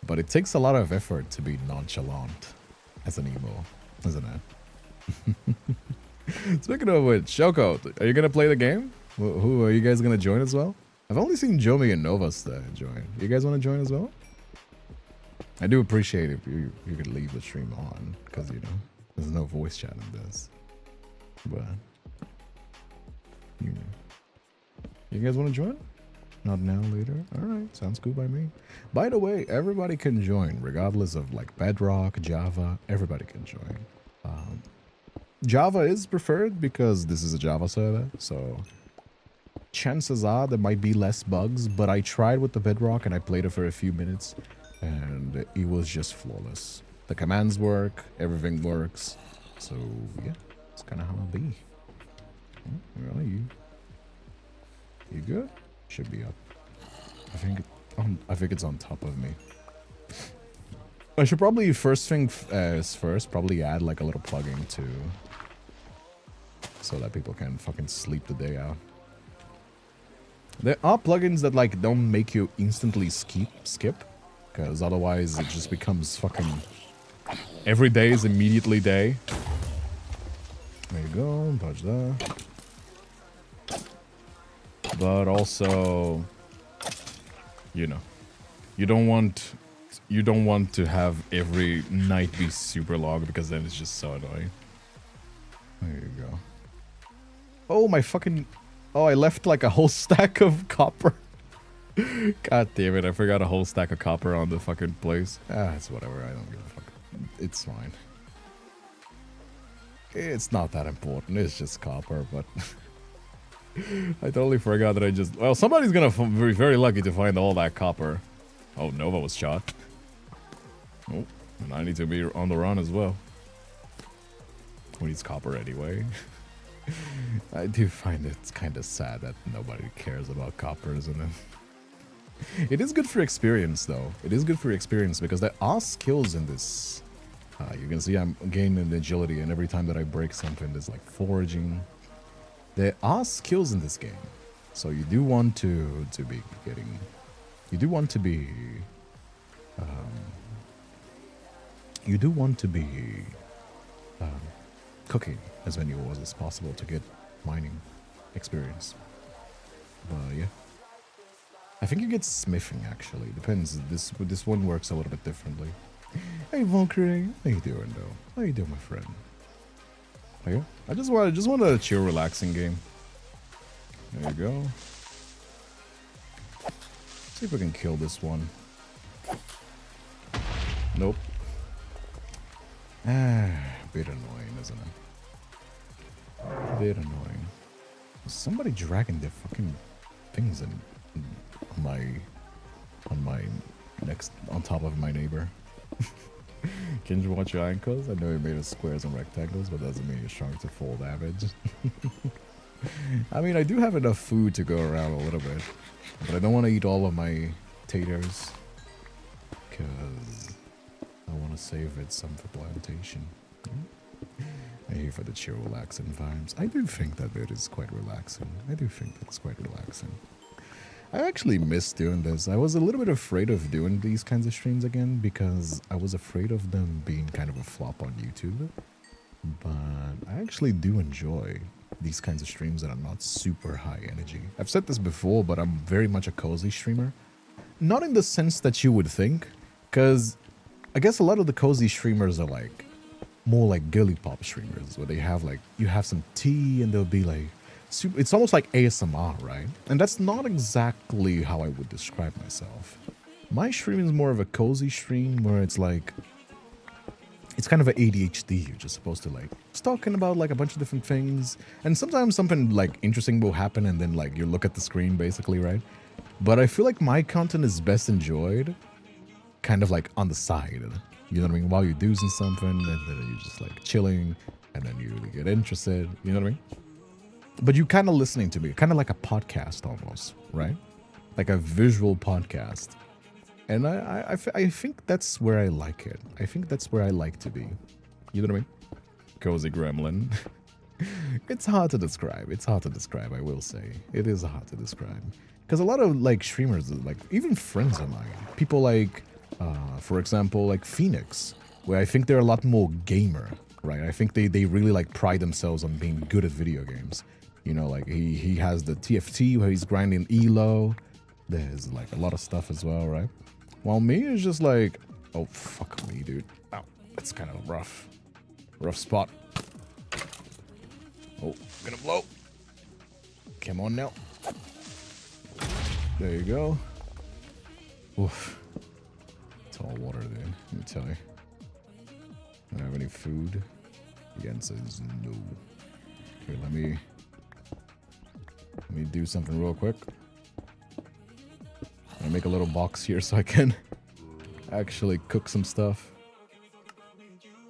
Speaker 1: but it takes a lot of effort to be nonchalant as an emo, isn't it? Speaking of which, Shoko, are you gonna play the game? Who are you guys gonna join as well? I've only seen Jomi and Novas join. You guys want to join as well? I do appreciate if you could leave the stream on, because you know there's no voice chat in this. But you guys want to join? Not now, later? Alright, sounds cool by me. By the way, everybody can join, regardless of like Bedrock, Java, everybody can join. Java is preferred because this is a Java server, so chances are there might be less bugs, but I tried with the Bedrock and I played it for a few minutes and it was just flawless. The commands work, everything works, so yeah, it's kind of how it be. Where are you? You good? Should be up. I think it's on top of me. I should probably first probably add like a little plugin too, so that people can fucking sleep the day out. There are plugins that like don't make you instantly skip, because otherwise it just becomes fucking every day is immediately day. There you go, touch that. But also, you know, you don't want to have every night be super long, because then it's just so annoying. There you go. Oh my fucking, oh, I left like a whole stack of copper. God damn it, I forgot a whole stack of copper on the fucking place. Ah, it's whatever, I don't give a fuck. It's fine. It's not that important, it's just copper, but I totally forgot that I just... Well, somebody's gonna be very lucky to find all that copper. Oh, Nova was shot. Oh, and I need to be on the run as well. Who needs copper anyway? I do find it kind of sad that nobody cares about coppers, and it is good for experience, though. It is good for experience because there are skills in this. You can see I'm gaining agility, and every time that I break something, there's like foraging. There are skills in this game, so you do want to be getting. You do want to be. You do want to be cooking as many ores as possible to get mining experience. But yeah, I think you get smithing actually. Depends. This one works a little bit differently. Hey Valkyrie, how you doing though? How you doing, my friend? Oh, yeah? I just want a chill, relaxing game. There you go. See if we can kill this one. Nope. Bit annoying, isn't it? Bit annoying. Somebody dragging their fucking things on top of my neighbor. Can you watch your ankles? I know you made of squares and rectangles, but doesn't mean you're strong to full damage. I mean, I do have enough food to go around a little bit, but I don't want to eat all of my taters because I want to save it some for plantation. I'm here for the chill, relaxing vibes. I do think that it is quite relaxing. I do think it's quite relaxing. I actually miss doing this. I was a little bit afraid of doing these kinds of streams again because I was afraid of them being kind of a flop on YouTube. But I actually do enjoy these kinds of streams that are not super high energy. I've said this before, but I'm very much a cozy streamer. Not in the sense that you would think, because I guess a lot of the cozy streamers are like more like girly pop streamers where they have like, you have some tea and they'll be like, it's almost like ASMR, right? And that's not exactly how I would describe myself. My stream is more of a cozy stream where it's like, it's kind of an ADHD. You're just supposed to like, it's talking about like a bunch of different things. And sometimes something like interesting will happen and then like you look at the screen basically, right? But I feel like my content is best enjoyed kind of like on the side. You know what I mean? While you're doing something and then you're just like chilling and then you really get interested. You know what I mean? But you kind of listening to me, kind of like a podcast almost, right? Like a visual podcast. And I think that's where I like it. I think that's where I like to be. You know what I mean? Cozy gremlin. It's hard to describe. It's hard to describe, I will say. It is hard to describe. Because a lot of like streamers, like even friends of mine, people like, for example, like Phoenix, where I think they're a lot more gamer, right? I think they really like pride themselves on being good at video games. You know, like he has the TFT where he's grinding ELO. There's like a lot of stuff as well, right? While me is just like, oh, fuck me, dude. Ow, that's kind of rough. Rough spot. Oh, gonna blow. Come on now. There you go. Oof. It's all water then, let me tell you. Don't have any food? The answer is no. Okay, let me do something real quick. I make a little box here so I can actually cook some stuff.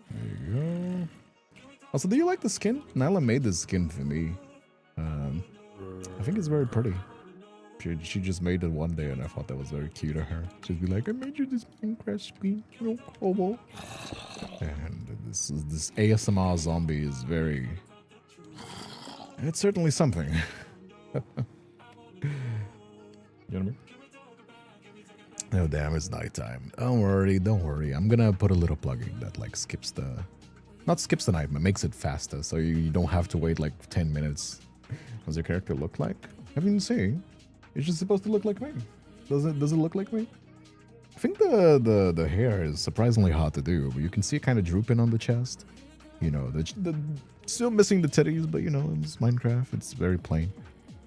Speaker 1: There you go. Also, do you like the skin? Nyla made this skin for me. I think it's very pretty. She just made it one day and I thought that was very cute of her. She'd be like, I made you this Minecraft skin, you know, hobo. And this ASMR zombie is very... It's certainly something. You know what I mean? Oh damn, it's nighttime. Don't worry. I'm gonna put a little plugin that like skips the... Not skips the night, but makes it faster, so you don't have to wait like 10 minutes. Does your character look like? Haven't seen? It's just supposed to look like me. Does it look like me? I think the hair is surprisingly hard to do, but you can see it kind of drooping on the chest. You know, the still missing the titties, but you know, it's Minecraft. It's very plain.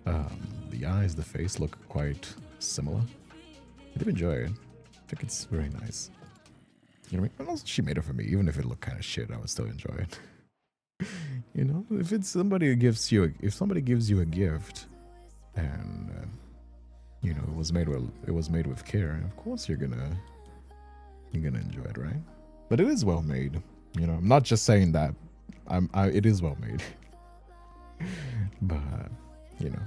Speaker 1: The eyes, the face look quite similar. I do enjoy it. I think it's very nice. You know what I mean? And also, she made it for me. Even if it looked kind of shit, I would still enjoy it. You know, if somebody gives you a gift, and you know it was made with care, of course you're gonna enjoy it, right? But it is well made. You know, I'm not just saying that. It is well made. But, you know,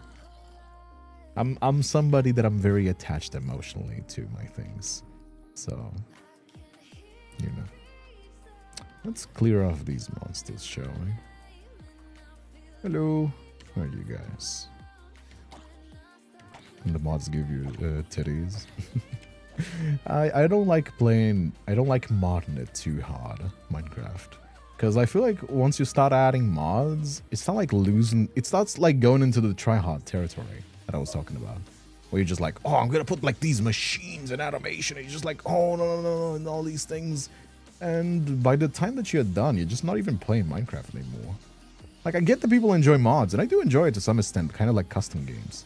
Speaker 1: I'm somebody that I'm very attached emotionally to my things. So, you know. Let's clear off these monsters, shall we? Hello. How are you guys? And the mods give you titties. I don't like playing, I don't like modding it too hard, Minecraft. Because I feel like once you start adding mods, it's not like losing, it starts like going into the try-hard territory that I was talking about. Where you're just like, oh, I'm gonna put like these machines and animation, and you're just like, oh, no, and all these things. And by the time that you're done, you're just not even playing Minecraft anymore. Like, I get that people enjoy mods, and I do enjoy it to some extent, kind of like custom games.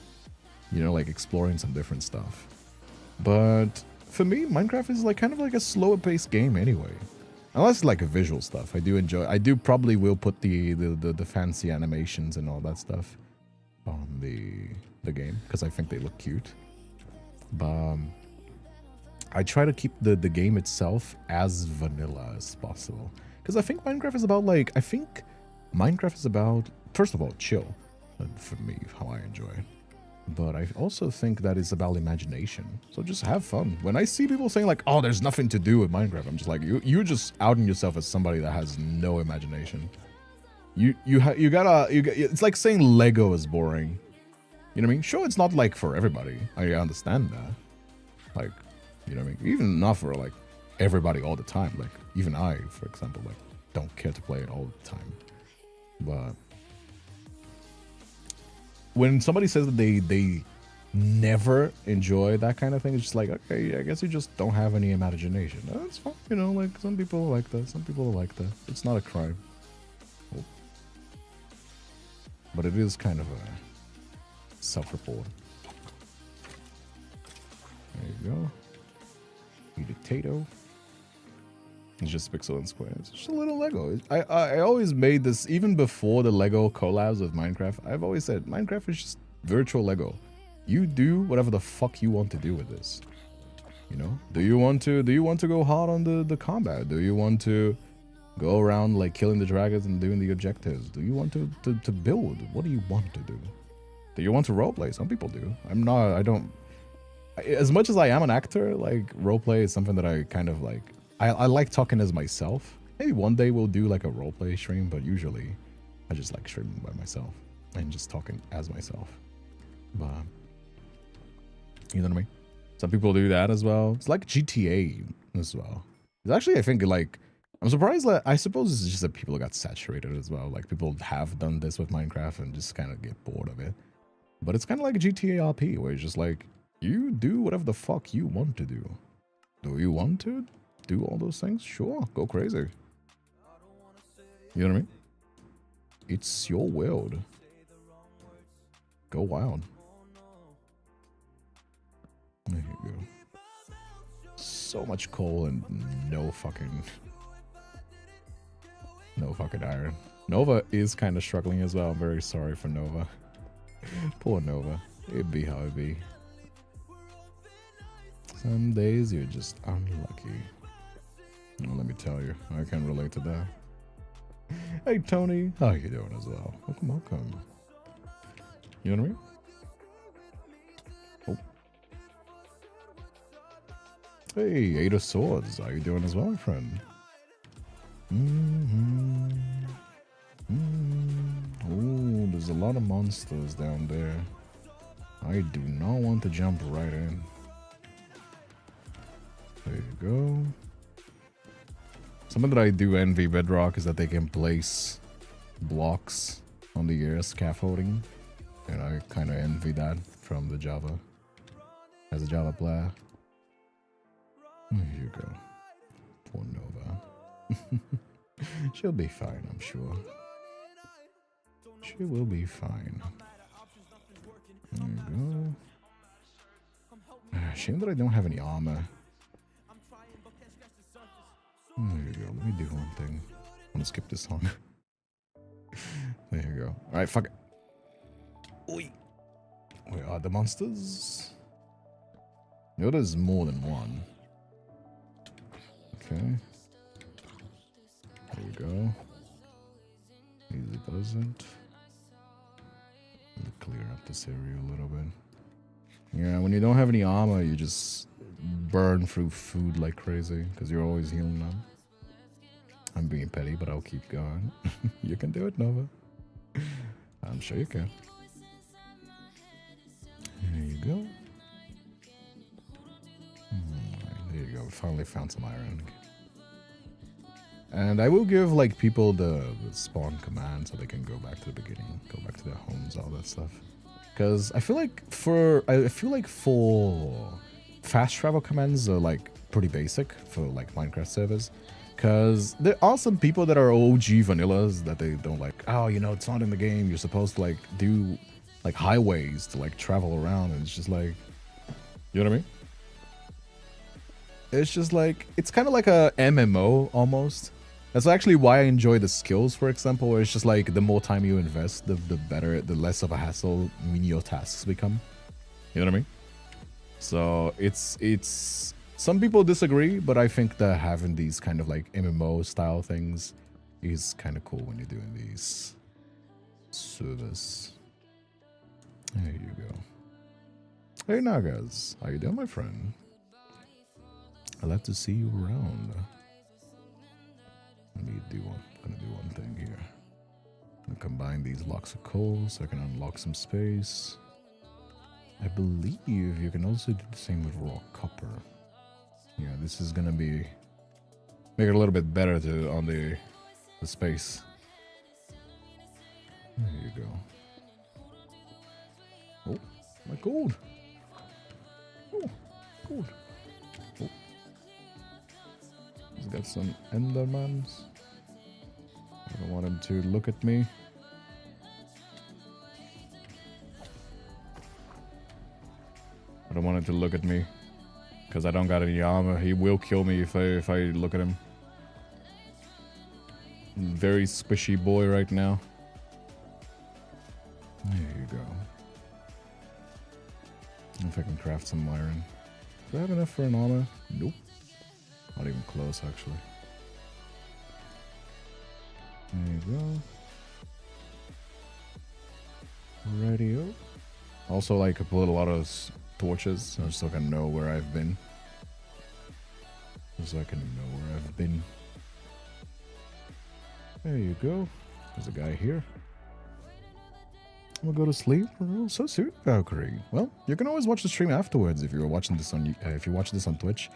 Speaker 1: You know, like exploring some different stuff. But for me, Minecraft is like kind of like a slower paced game anyway. Unless it's like a visual stuff. I do enjoy, I do probably will put the fancy animations and all that stuff on the game, because I think they look cute. But I try to keep the game itself as vanilla as possible. Because I think Minecraft is about like, Minecraft is about, first of all, chill. For me, how I enjoy it. But I also think that it's about imagination. So just have fun. When I see people saying like, oh, there's nothing to do with Minecraft, I'm just like, you're just outing yourself as somebody that has no imagination. It's like saying Lego is boring. You know what I mean? Sure, it's not like for everybody. I understand that. Like, you know what I mean? Even not for like everybody all the time. Like even I, for example, like don't care to play it all the time. But when somebody says that they never enjoy that kind of thing, it's just like, okay, I guess you just don't have any imagination. That's fine, you know, like some people like that, some people like that. It's not a crime. Oh. But it is kind of a self-report. There you go. Eat a potato. It's just pixel and square. It's just a little Lego. I always made this, even before the Lego collabs with Minecraft, I've always said, Minecraft is just virtual Lego. You do whatever the fuck you want to do with this. You know? Do you want to go hard on the combat? Do you want to go around like killing the dragons and doing the objectives? Do you want to build? What do you want to do? Do you want to roleplay? Some people do. As much as I am an actor, like roleplay is something that I kind of like. I like talking as myself. Maybe one day we'll do like a roleplay stream, but usually I just like streaming by myself and just talking as myself. But you know what I mean? Some people do that as well. It's like GTA as well. It's actually, I think, like, I'm surprised that, I suppose it's just that people got saturated as well. Like people have done this with Minecraft and just kind of get bored of it. But it's kind of like GTA RP where it's just like, you do whatever the fuck you want to do. Do you want to do all those things? Sure, go crazy. You know what I mean? It's your world. Go wild. There you go. So much coal and no fucking iron. Nova is kind of struggling as well. I'm very sorry for Nova. Poor Nova. It be how it be. Some days you're just unlucky. Well, let me tell you, I can relate to that. Hey Tony, how you doing as well? Welcome. You know what I mean? Oh. Hey, Eight of Swords, how you doing as well, my friend? Oh, there's a lot of monsters down there. I do not want to jump right in. There you go. Something that I do envy Bedrock is that they can place blocks on the air scaffolding. And I kind of envy that from the Java. As a Java player. There you go. Poor Nova. She'll be fine, I'm sure. She will be fine. There you go. Shame that I don't have any armor. There you go. Let me do one thing. I'm gonna skip this song. There you go. Alright, fuck it. Oi. Where are the monsters? No, there's more than one. Okay. There you go. Easy peasant. clear up this area a little bit. Yeah, when you don't have any armor, you just burn through food like crazy because you're always healing them. I'm being petty, but I'll keep going. You can do it, Nova. I'm sure you can. There you go. There you go. We finally found some iron. And I will give like people the spawn command so they can go back to the beginning, go back to their homes, all that stuff. Because I feel like for fast travel commands are like pretty basic for like Minecraft servers. Because there are some people that are OG vanillas that they don't like, oh, you know, it's not in the game. You're supposed to like do like highways to like travel around. And it's just like, you know what I mean? It's just like, it's kind of like a MMO almost. That's actually why I enjoy the skills, for example, where it's just like the more time you invest, the better, the less of a hassle menial tasks become. You know what I mean? So it's some people disagree, but I think that having these kind of like MMO style things is kind of cool when you're doing these servers. There you go. Hey Nagas, how you doing, my friend? I'd love to see you around. Let me gonna do one thing here. I'm gonna combine these blocks of coal so I can unlock some space. I believe you can also do the same with raw copper. Yeah, this is gonna be make it a little bit better on the space. There you go. Oh, my gold. Oh, gold. Oh. He's got some endermans. I don't want him to look at me. I don't want him to look at me. Because I don't got any armor. He will kill me if I look at him. Very squishy boy right now. There you go. If I can craft some iron. Do I have enough for an armor? Nope. Not even close, actually. There you go. Radio. Also, like, I put a lot of torches, so I still can know where I've been. Just so I can know where I've been. There you go. There's a guy here. I'm gonna go to sleep. Oh, so soon, Valkyrie. Well, you can always watch the stream afterwards if you're watching this on if you watch this on Twitch.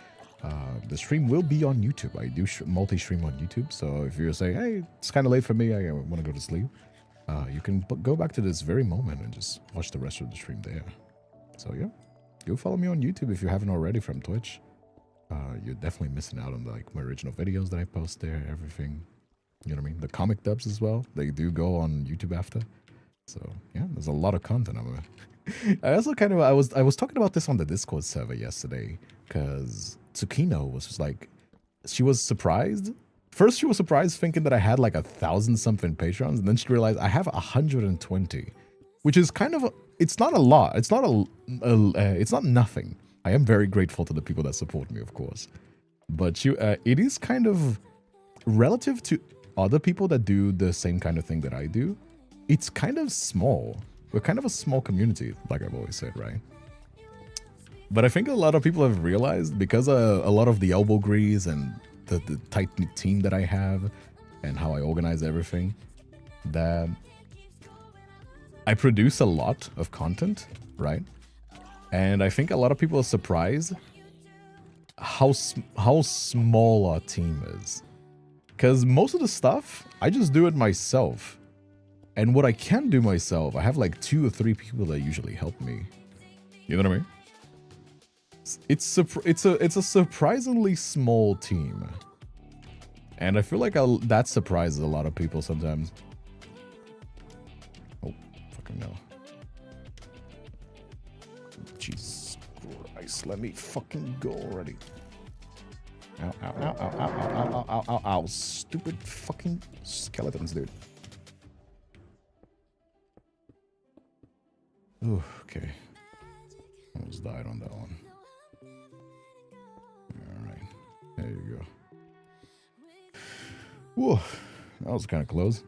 Speaker 1: The stream will be on YouTube. I do multi-stream on YouTube, so if you're saying, hey, it's kind of late for me, I want to go to sleep, you can go back to this very moment and just watch the rest of the stream there. So yeah, go follow me on YouTube if you haven't already from Twitch. You're definitely missing out on like my original videos that I post there, everything. You know what I mean? The comic dubs as well. They do go on YouTube after. So yeah, there's a lot of content. I also kind of I was talking about this on the Discord server yesterday because Tsukino was just like, she was surprised. First, she was surprised thinking that I had like 1,000-something patrons, and then she realized I have 120, which is kind of it's not a lot. It's not it's not nothing. I am very grateful to the people that support me, of course, but it is kind of relative to other people that do the same kind of thing that I do. It's kind of small. We're kind of a small community, like I've always said, right? But I think a lot of people have realized, because a lot of the elbow grease and the tight-knit team that I have and how I organize everything, that I produce a lot of content, right? And I think a lot of people are surprised how small our team is. Because most of the stuff, I just do it myself. And what I can do myself, I have like 2 or 3 people that usually help me. You know what I mean? It's a surprisingly small team. And I feel like that surprises a lot of people sometimes. Oh, fucking no. Jesus Christ, let me fucking go already. Ow, ow, ow, ow, ow, ow, ow, ow, ow, stupid fucking skeletons, dude. Ooh, okay. Almost died on that one. Alright. There you go. Whoa. That was kind of close.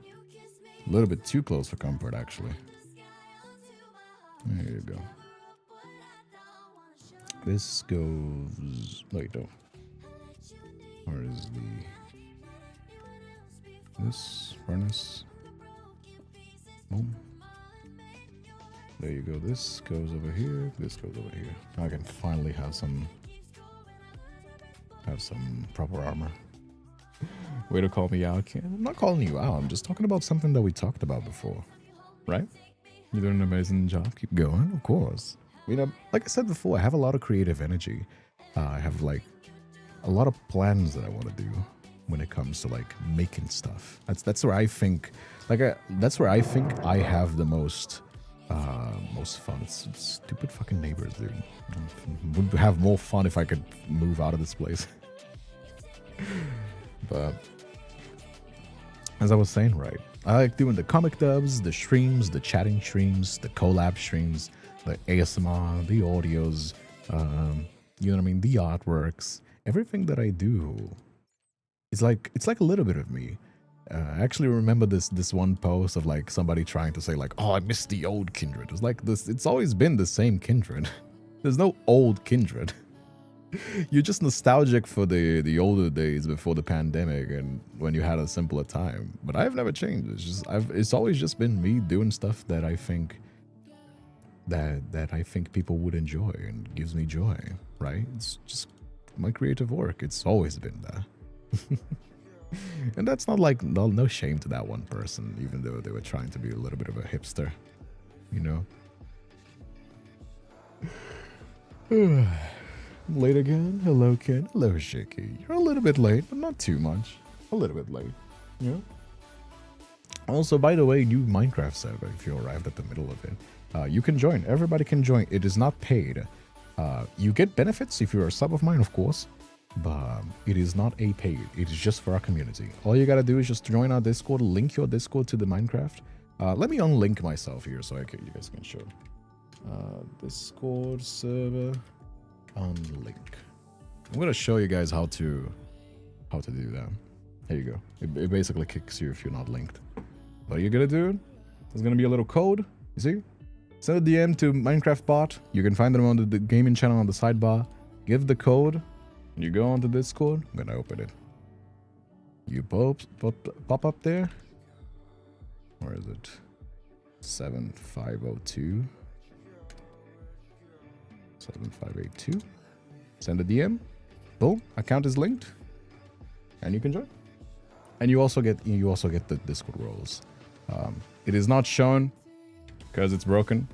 Speaker 1: A little bit too close for comfort, actually. There you go. This goes... Wait, no. Where is the... This furnace? Boom. There you go. This goes over here. This goes over here. I can finally have some proper armor. Way to call me out, Ken. I'm not calling you out. I'm just talking about something that we talked about before, right? You're doing an amazing job. Keep going, of course. You know, like I said before, I have a lot of creative energy. I have like a lot of plans that I want to do when it comes to like making stuff. That's where I think, that's where I think I have the most fun. It's stupid fucking neighbors, dude. Would have more fun if I could move out of this place. But as I was saying, right, I like doing the comic dubs, the streams, the chatting streams, the collab streams, the ASMR, the audios, you know what I mean, the artworks, everything that I do. It's like a little bit of me. I actually remember this one post of like somebody trying to say like, oh, I miss the old Kindred. It's like this. It's always been the same Kindred. There's no old Kindred. You're just nostalgic for the older days before the pandemic and when you had a simpler time. But I've never changed. It's always just been me doing stuff that I think people would enjoy and gives me joy. Right? It's just my creative work. It's always been there. And that's not like no shame to that one person, even though they were trying to be a little bit of a hipster, you know. Late again. Hello, Ken. Hello, Shaky. You're a little bit late, but not too much. A little bit late. Yeah. Also, by the way, new Minecraft server. If you arrived at the middle of it, you can join. Everybody can join. It is not paid. You get benefits if you're a sub of mine, of course. But it is not a paid. It is just for our community. All you gotta do is just join our Discord, link your Discord to the Minecraft. Let me unlink myself here so you guys can show. Discord server unlink. I'm gonna show you guys how to do that. Here you go. It basically kicks you if you're not linked. What you're gonna do? There's gonna be a little code. You see? Send a DM to Minecraft bot. You can find them on the gaming channel on the sidebar. Give the code. You go onto Discord. I'm gonna open it. You pop up there. Where is it? 7502. 7582. Send a DM. Boom. Account is linked. And you can join. And you also get the Discord roles. It is not shown because it's broken,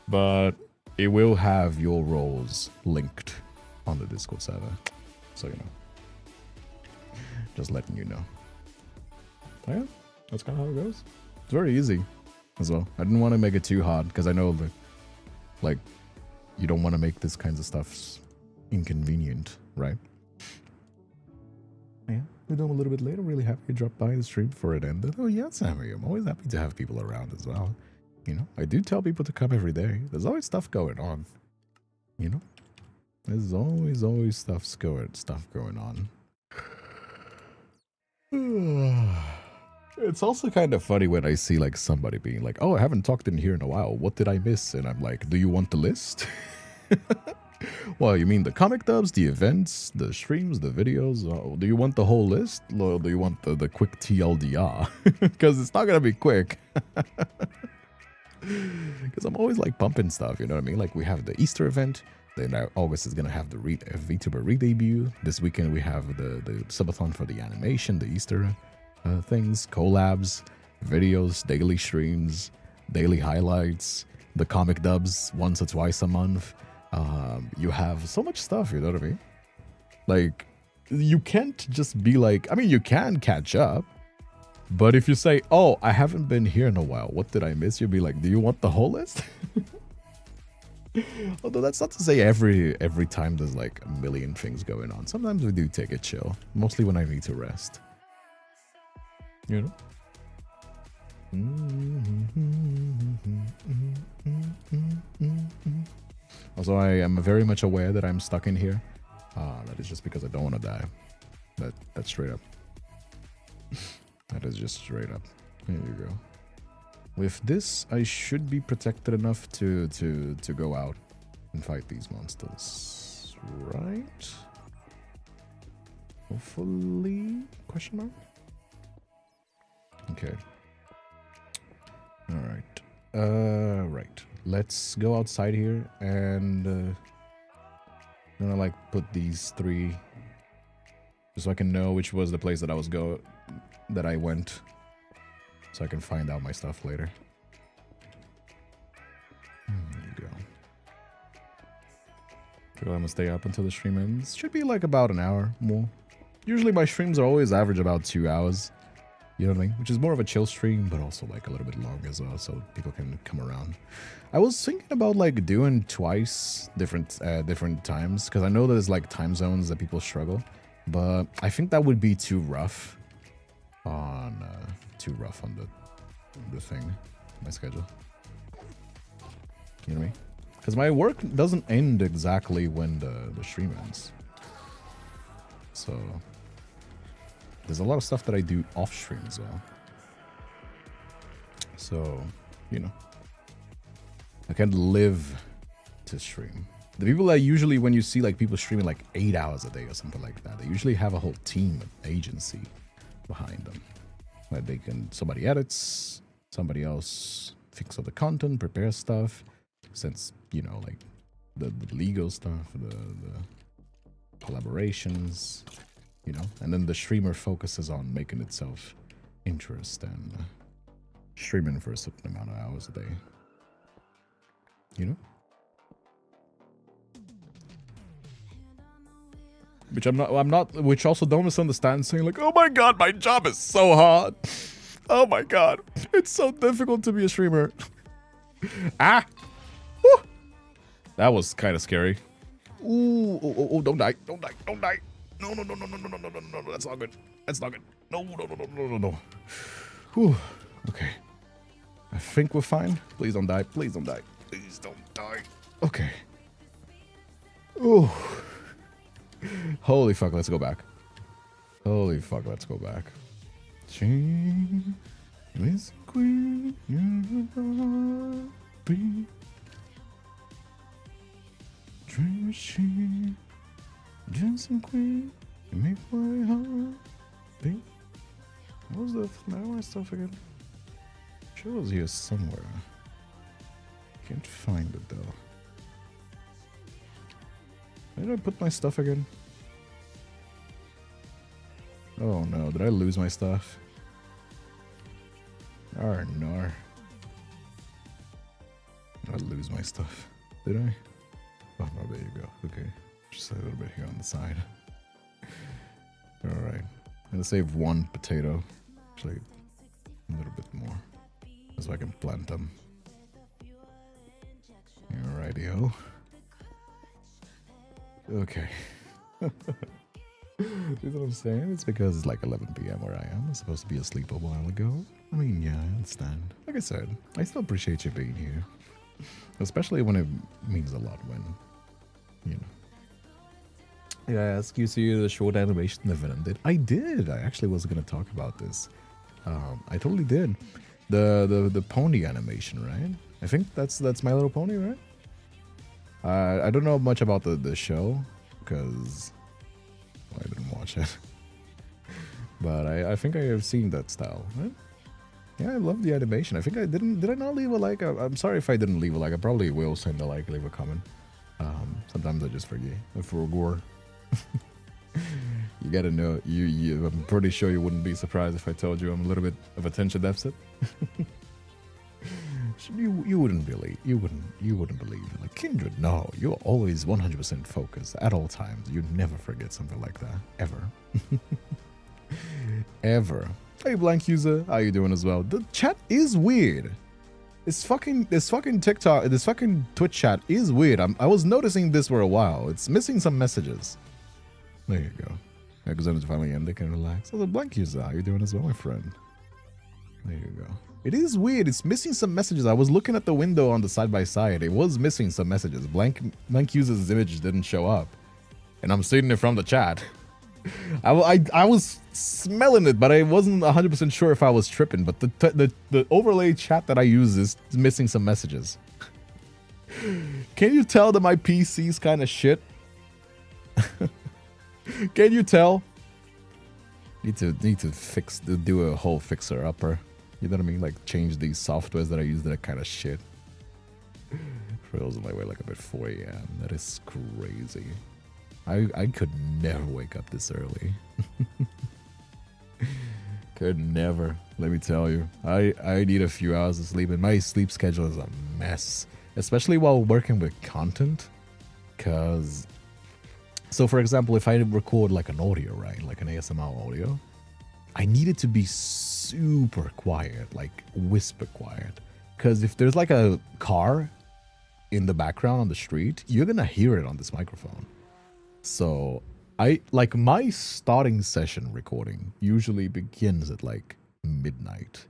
Speaker 1: but it will have your roles linked on the Discord server, so you know. Just letting you know. Oh yeah, that's kind of how it goes. It's very easy as well. I didn't want to make it too hard because I know that, like, you don't want to make this kinds of stuff inconvenient, right? Yeah, we're doing a little bit later. Really happy you dropped by the stream before it ended. Oh yeah, Sammy, I'm always happy to have people around as well. You know, I do tell people to come every day. There's always stuff going on. You know. There's always stuff going on. It's also kind of funny when I see like somebody being like, "Oh, I haven't talked in here in a while. What did I miss?" And I'm like, "Do you want the list?" Well, you mean the comic dubs, the events, the streams, the videos? Do you want the whole list, or do you want the quick TLDR? Because it's not gonna be quick. Because I'm always like pumping stuff, you know what I mean? Like we have the Easter event. Then August is going to have the VTuber re-debut. This weekend we have the subathon for the animation, the Easter things, collabs, videos, daily streams, daily highlights, the comic dubs once or twice a month. You have so much stuff, you know what I mean? Like, you can't just be like, I mean, you can catch up. But if you say, oh, I haven't been here in a while, what did I miss? You'll be like, do you want the whole list? Although that's not to say every time there's like a million things going on. Sometimes we do take it chill. Mostly when I need to rest. You know? Also, I am very much aware that I'm stuck in here. That is just because I don't want to die. That's straight up. That is just straight up. Here you go. With this, I should be protected enough to go out and fight these monsters, right? Hopefully? Question mark? Okay. Alright. Right. Let's go outside here and I'm gonna like put these 3 just so I can know which was the place that I went, so I can find out my stuff later. There you go. I'm gonna stay up until the stream ends. Should be like about an hour more. Usually my streams are always average about 2 hours. You know what I mean? Which is more of a chill stream, but also like a little bit long as well, so people can come around. I was thinking about like doing twice different times, because I know there's like time zones that people struggle, but I think that would be too rough on the thing, my schedule. You know what I mean? Because my work doesn't end exactly when the stream ends. So there's a lot of stuff that I do off stream as well. So, you know, I can't live to stream. The people that usually, when you see like people streaming like 8 hours a day or something like that, they usually have a whole team, agency behind them. Like they can, somebody edits, somebody else fix up the content, prepare stuff, since, you know, like the legal stuff, the collaborations, you know, and then the streamer focuses on making itself interest and streaming for a certain amount of hours a day, you know. Which which also don't misunderstand saying like, oh my god, my job is so hard. Oh my god, it's so difficult to be a streamer. Ah! Woo! That was kind of scary. Ooh, don't die, don't die, don't die. No, that's not good. That's not good. No. Whew. Okay. I think we're fine. Please don't die. Please don't die. Please don't die. Okay. Ooh. Holy fuck, let's go back. Holy fuck, let's go back. Miss Queen, be dream machine, dancing queen, you make my heart beat. What was my stuff again? Sure, it was here somewhere. Can't find it though. Where did I put my stuff again? Oh no, did I lose my stuff? Oh no. Did I lose my stuff? Did I? Oh no, there you go. Okay. Just a little bit here on the side. Alright. I'm gonna save 1 potato. Actually, a little bit more. So I can plant them. Alrighty-o. Okay. You know what I'm saying? It's because it's like 11 p.m. where I am. I'm supposed to be asleep a while ago. I mean, yeah, I understand. Like I said, I still appreciate you being here. Especially when it means a lot when, you know. Yeah, I asked you to see the short animation event ended. I did. I actually was going to talk about this. I totally did. The pony animation, right? I think that's My Little Pony, right? I don't know much about the show because I didn't watch it. But I think I have seen that style, right? Yeah, I love the animation. I think I didn't. Did I not leave a like? I'm sorry if I didn't leave a like. I probably will send a like, leave a comment. Sometimes I just forget. For gore. You gotta know. I'm pretty sure you wouldn't be surprised if I told you I'm a little bit of attention deficit. You wouldn't believe. You wouldn't believe. Like, Kindred, no. You're always 100% focused at all times. You never forget something like that. Ever. Ever. Hey, Blank User. How you doing as well? The chat is weird. This fucking TikTok, this fucking Twitch chat is weird. I was noticing this for a while. It's missing some messages. There you go. Exams finally ended. Can relax. Oh, the Blank User. How you doing as well, my friend? There you go. It is weird. It's missing some messages. I was looking at the window on the side-by-side. It was missing some messages. Blank User's image didn't show up. And I'm seeing it from the chat. I was smelling it, but I wasn't 100% sure if I was tripping. But the overlay chat that I use is missing some messages. Can you tell that my PC's kind of shit? Can you tell? Need to do a whole fixer upper. You know what I mean? Like change these softwares that I use that are kind of shit. Frills in my way like about 4 a.m. That is crazy. I could never wake up this early. Could never. Let me tell you. I need a few hours of sleep, and my sleep schedule is a mess. Especially while working with content. Cause so for example, if I record like an audio, right? Like an ASMR audio, I need it to be super quiet, like whisper quiet. Cause if there's like a car in the background on the street, you're gonna hear it on this microphone. So I like my starting session recording usually begins at like midnight.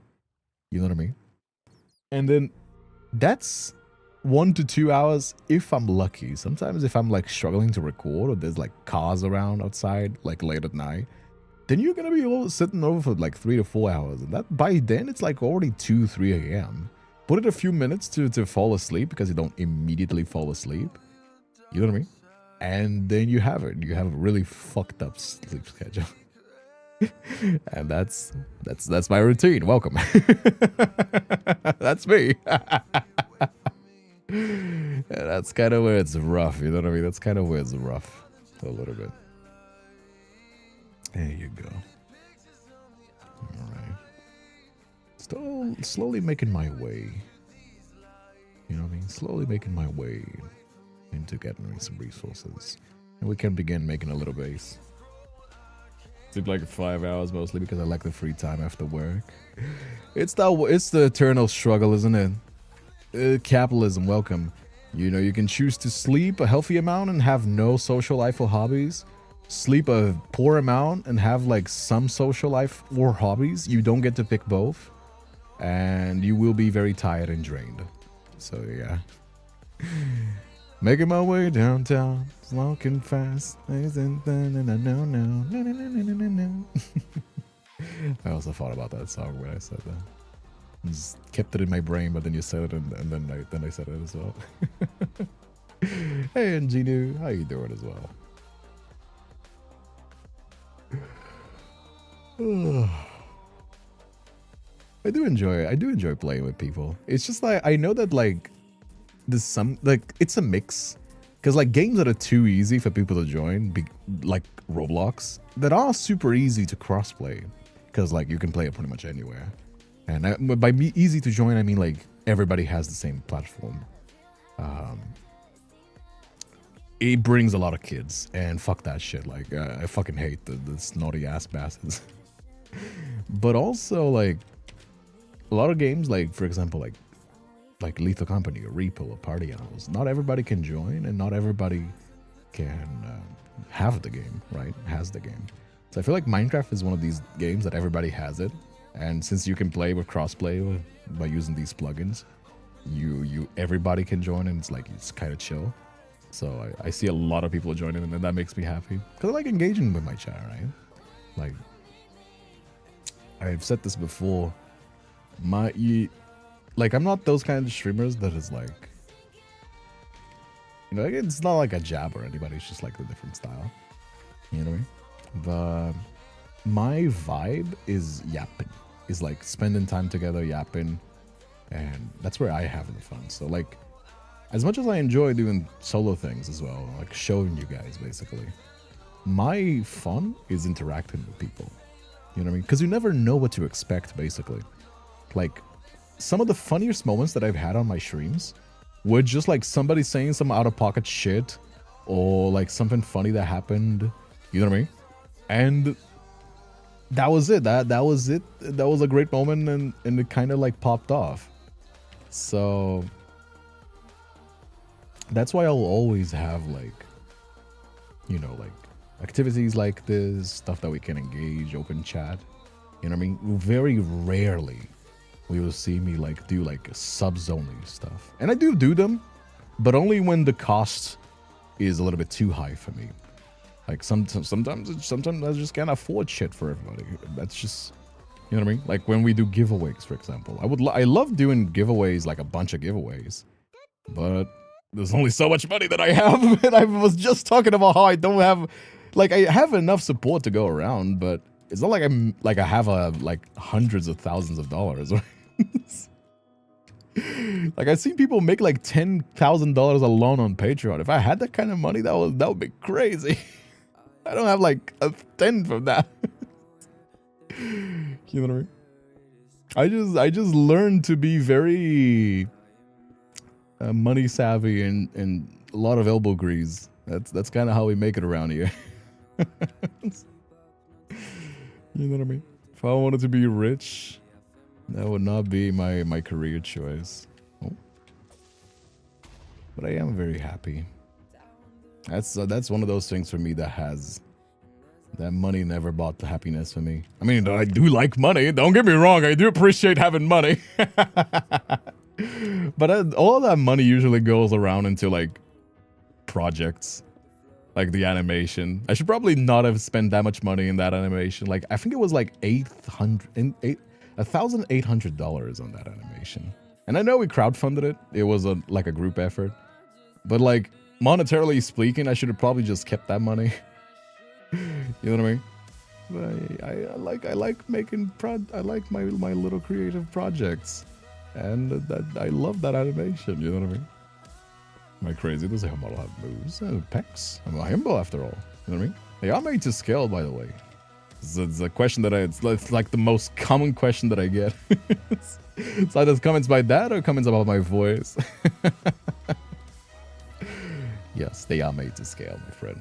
Speaker 1: You know what I mean? And then that's 1 to 2 hours if I'm lucky. Sometimes if I'm like struggling to record or there's like cars around outside like late at night, then you're gonna be sitting over for like 3 to 4 hours, and that by then it's like already 2-3 a.m. Put it a few minutes to fall asleep, because you don't immediately fall asleep. You know what I mean? And then you have it. You have a really fucked up sleep schedule. And that's my routine. Welcome. That's me. And that's kind of where it's rough. You know what I mean? That's kind of where it's rough a little bit. There you go. All right. Still slowly making my way. You know what I mean? Slowly making my way into getting some resources. And we can begin making a little base. Sleep like 5 hours mostly because I like the free time after work. It's the eternal struggle, isn't it? Capitalism, welcome. You know, you can choose to sleep a healthy amount and have no social life or hobbies. Sleep a poor amount and have like some social life or hobbies. You don't get to pick both. And you will be very tired and drained. So yeah. Making my way downtown, smoking fast. I also thought about that song when I said that. Just kept it in my brain, but then you said it, and then I said it as well. Hey, Ingenu, how you doing as well? I do enjoy playing with people. It's just like I know that like there's some like it's a mix, because like games that are too easy for people to join, like Roblox, that are super easy to crossplay, because like you can play it pretty much anywhere. And by easy to join, I mean like everybody has the same platform. It brings a lot of kids, and fuck that shit. Like I fucking hate the snotty ass bastards. But also like a lot of games, like for example, like Lethal Company or Repo or Party Animals, not everybody can join, and not everybody can have the game, right? Has the game. So I feel like Minecraft is one of these games that everybody has it, and since you can play with crossplay by using these plugins, everybody can join, and it's kind of chill. So I see a lot of people joining, and that makes me happy, because I like engaging with my chat, right? Like I've said this before, I'm not those kind of streamers that is like, you know, it's not like a jab or anybody, it's just like a different style. You know what I mean? My vibe is yapping. Is like spending time together, yapping, and that's where I have the fun. So like, as much as I enjoy doing solo things as well, like showing you guys basically, my fun is interacting with people. You know what I mean? Because you never know what to expect basically. Like, some of the funniest moments that I've had on my streams were just like somebody saying some out-of-pocket shit, or like something funny that happened, you know what I mean? And that was it. That was it. That was a great moment, and it kind of like popped off. So that's why I'll always have like, you know, like activities like this, stuff that we can engage, open chat. You know what I mean? Very rarely we will see me like do like subs only stuff. And I do them, but only when the cost is a little bit too high for me. Like sometimes I just can't afford shit for everybody. That's just, you know what I mean? Like when we do giveaways, for example. I love doing giveaways, like a bunch of giveaways, but there's only so much money that I have. And I was just talking about how I don't have, like, I have enough support to go around, but it's not like I have like hundreds of thousands of dollars. Right? Like I've seen people make like $10,000 alone on Patreon. If I had that kind of money, that would be crazy. I don't have like a 10 from that. You know what I mean? I just learned to be very money savvy and a lot of elbow grease. That's kind of how we make it around here. You know what I mean? If I wanted to be rich, that would not be my career choice. Oh. But I am very happy. That's one of those things for me that money never bought the happiness for me. I mean, I do like money. Don't get me wrong. I do appreciate having money. But all that money usually goes around into like projects, like the animation. I should probably not have spent that much money in that animation. Like I think it was like $1,800 on that animation. And I know we crowdfunded it. It was like a group effort. But like monetarily speaking, I should have probably just kept that money. You know what I mean? But I like making I like my little creative projects. And that I love that animation, you know what I mean? Am I crazy? Does a model have moves? Pecs? I'm a himbo after all. You know what I mean? They are made to scale, by the way. It's a question that it's like the most common question that I get. It's either comments by that or comments about my voice. Yes, they are made to scale, my friend.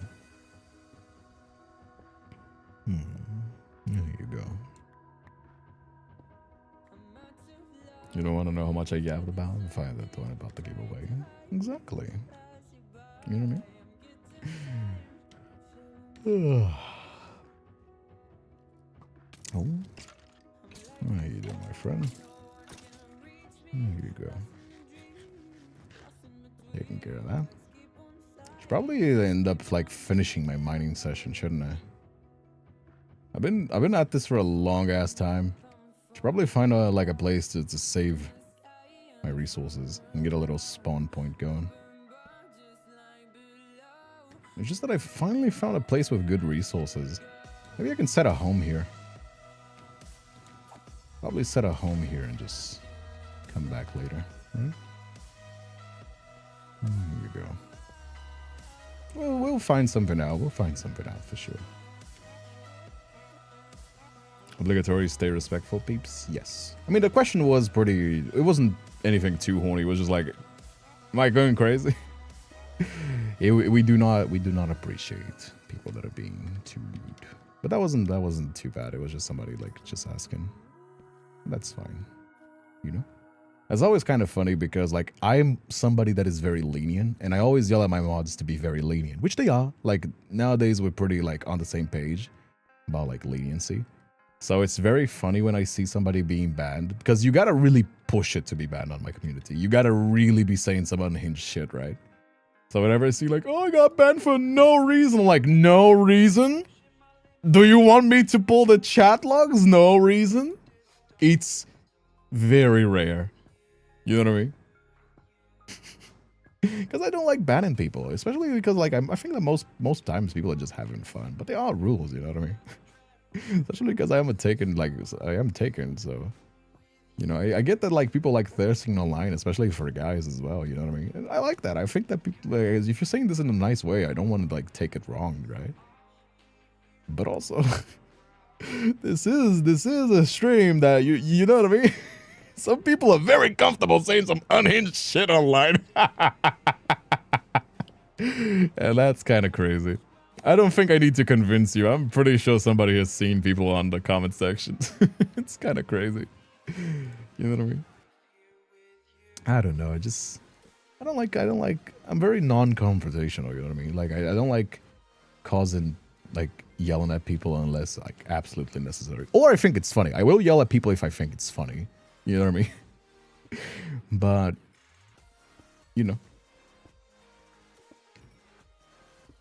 Speaker 1: There you go. You don't want to know how much I yapped about? If I had that thought about the giveaway. Exactly. You know what I mean? Oh. How you doing, my friend? There you go. Taking care of that. Should probably end up like finishing my mining session, shouldn't I? I've been at this for a long ass time. Should probably find like a place to save my resources and get a little spawn point going. It's just that I finally found a place with good resources. Maybe I can set a home here. Probably set a home here and just come back later. Right? There you go. Well, we'll find something out. We'll find something out for sure. Obligatory stay respectful, peeps? Yes. I mean, the question was pretty... It wasn't anything too horny. It was just like, am I going crazy? we do not appreciate people that are being too rude. But that wasn't too bad. It was just somebody like just asking. That's fine. You know? It's always kind of funny because like I'm somebody that is very lenient and I always yell at my mods to be very lenient, which they are. Like nowadays we're pretty like on the same page about like leniency. So it's very funny when I see somebody being banned because you gotta really push it to be banned on my community. You gotta really be saying some unhinged shit, right? So whenever I see like, oh, I got banned for no reason, I'm like, no reason? Do you want me to pull the chat logs? No reason? It's very rare. You know what I mean? Because I don't like banning people, especially because like I think that most times people are just having fun, but they are rules. You know what I mean? Especially because I am taken, so you know I get that like people like thirsting online, especially for guys as well. You know what I mean? And I like that. I think that people, if you're saying this in a nice way, I don't want to like take it wrong, right? But also, this is a stream that you know what I mean. Some people are very comfortable saying some unhinged shit online. And that's kind of crazy. I don't think I need to convince you. I'm pretty sure somebody has seen people on the comment sections. It's kind of crazy. You know what I mean? I don't know. I don't like, I'm very non-confrontational, you know what I mean? Like, I don't like causing, like, yelling at people unless, like, absolutely necessary. Or I think it's funny. I will yell at people if I think it's funny. You know what I mean? But, you know.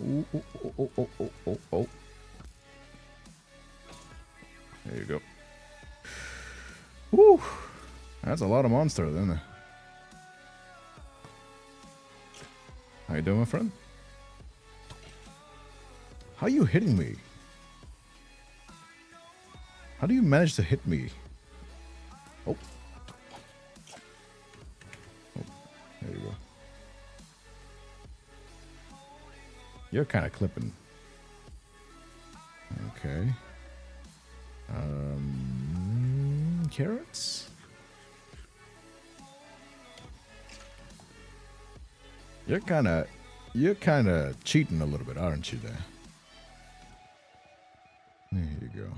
Speaker 1: Ooh, oh, oh, oh, oh, oh, oh, oh. There you go. Woo! That's a lot of monsters, isn't it? How you doing, my friend? How are you hitting me? How do you manage to hit me? Oh. Oh, there you go. You're kind of clipping. Okay. Carrots? You're kind of cheating a little bit, aren't you there? There you go.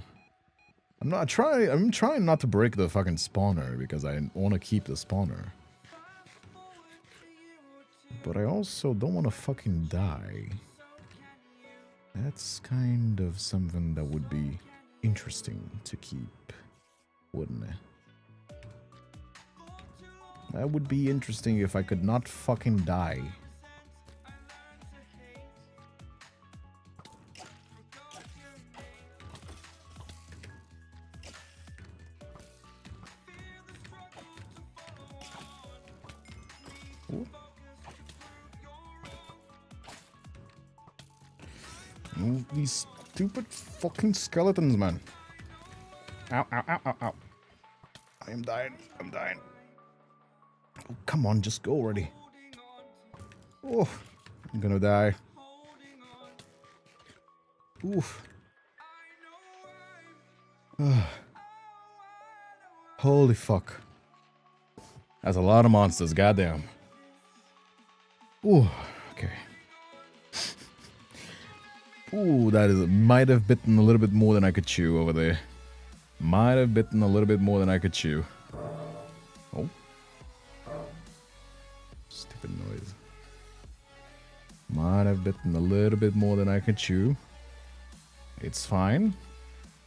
Speaker 1: I'm trying not to break the fucking spawner because I want to keep the spawner. But I also don't want to fucking die. That's kind of something that would be interesting to keep, wouldn't it? That would be interesting if I could not fucking die. Ooh. Ooh, these stupid fucking skeletons, man. Ow, ow, ow, ow, ow. I am dying. I'm dying. Oh, come on, just go already. Oh, I'm gonna die. Oof. Holy fuck. That's a lot of monsters, goddamn. Ooh, okay. Ooh, that might have bitten a little bit more than I could chew over there. Might have bitten a little bit more than I could chew. Oh. Stupid noise. Might have bitten a little bit more than I could chew. It's fine.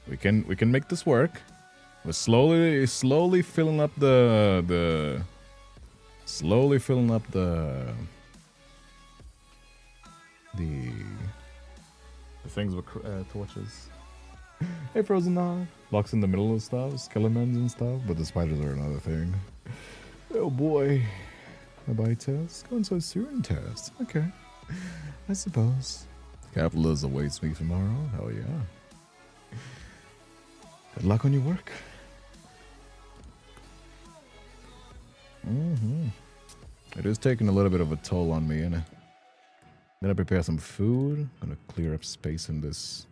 Speaker 1: We can make this work. We're slowly filling up the things with torches. Hey, Frozen Dog. Blocks in the middle of stuff, skeletons and stuff, but the spiders are another thing. Oh boy. A bite test? Going so soon test. Okay. I suppose. Capitalism awaits me tomorrow. Hell yeah. Good luck on your work. It is taking a little bit of a toll on me, innit? Gonna prepare some food. Gonna clear up space in this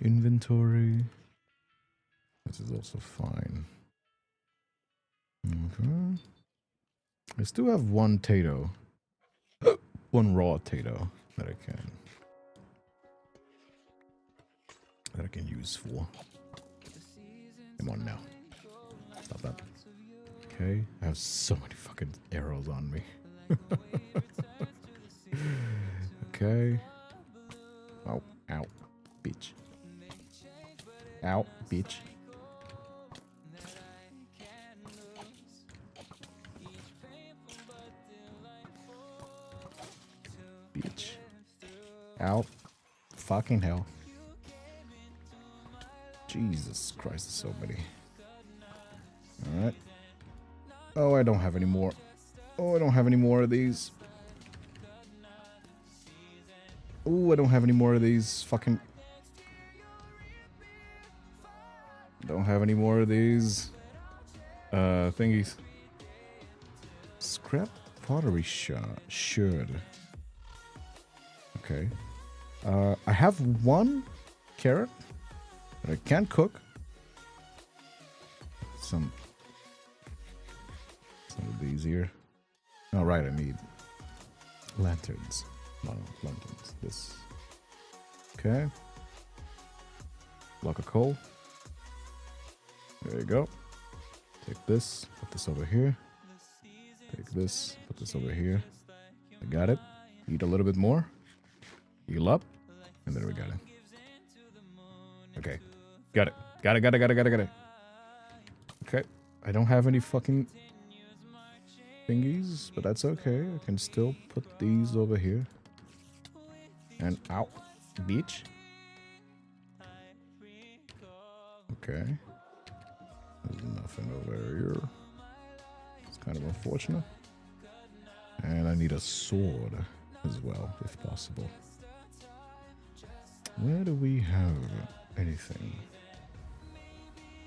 Speaker 1: inventory. This is also fine. Okay. I still have one tato. One raw tato that I can use for. Come on now. Stop that. Okay. I have so many fucking arrows on me. Okay. Oh, ow. Bitch. Ow, bitch. Bitch. Ow. Fucking hell. Jesus Christ, there's so many. Alright. Oh, I don't have any more. Oh, I don't have any more of these. Oh, I don't have any more of these fucking... Don't have any more of these thingies. Scrap pottery should. Okay. I have one carrot that I can't cook. Some of these here. Oh, right, I need lanterns. No, lanterns. This. Okay. Block of coal. There you go. Take this, put this over here. Take this, put this over here. I got it. Eat a little bit more. Heal up. And then we got it. Okay. Got it. Got it. Okay. I don't have any fucking thingies, but that's okay. I can still put these over here. And out, beach. Okay. There's nothing over here. It's kind of unfortunate. And I need a sword as well, if possible. Where do we have anything?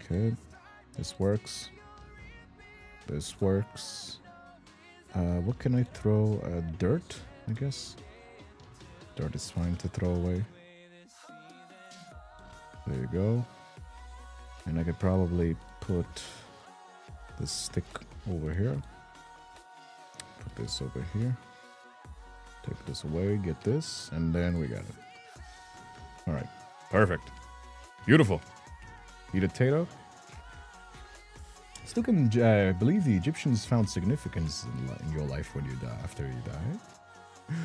Speaker 1: Okay. This works. This works. What can I throw? Dirt, I guess. Dirt is fine to throw away. There you go. And I could probably put this stick over here. Put this over here. Take this away, get this, and then we got it. Alright. Perfect. Beautiful. Eat a potato. Still can believe the Egyptians found significance in your life when you die, after you die.